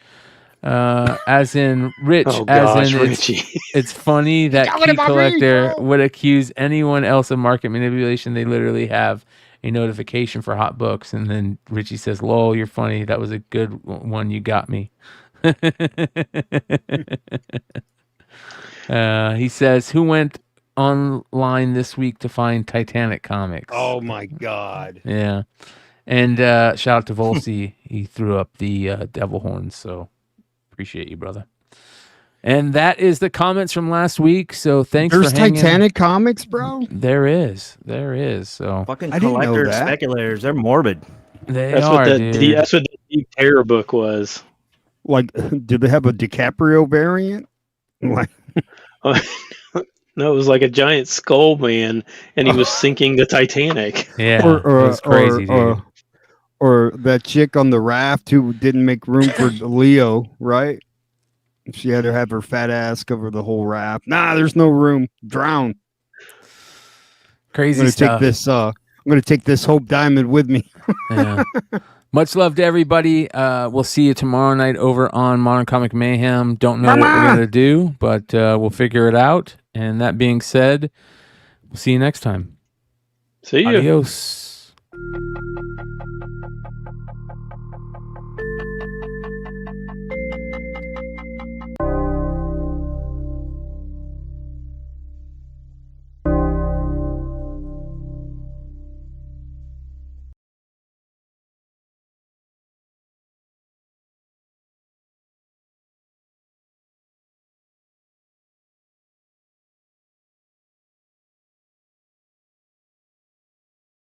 As in Rich, Oh, gosh, as in Richie. it's funny that Key Collector would accuse anyone else of market manipulation. They literally have a notification for hot books. And then Richie says, lol, you're funny. That was a good one. You got me. He says, who went online this week to find Titanic comics? Oh my God. Yeah. And shout out to Volsey. He threw up the devil horns. So appreciate you, brother. And that is the comments from last week. So thanks There's for hanging. Titanic comics, bro. There is. So Fucking I didn't know collectors, that. speculators, they're morbid. they are, dude. That's what the Deep Terror book was. Like, do they have a DiCaprio variant? Like, No, it was like a giant skull man, and he was sinking the Titanic. Yeah, it was crazy, dude. Or that chick on the raft who didn't make room for Leo, right? She had to have her fat ass cover the whole raft. Nah, there's no room. Drown. Crazy I'm gonna stuff. take this. I'm gonna take this Hope Diamond with me. Yeah. Much love to everybody. We'll see you tomorrow night over on Modern Comic Mayhem. Don't know what we're gonna do, but we'll figure it out. And that being said, we'll see you next time. See you. Adios.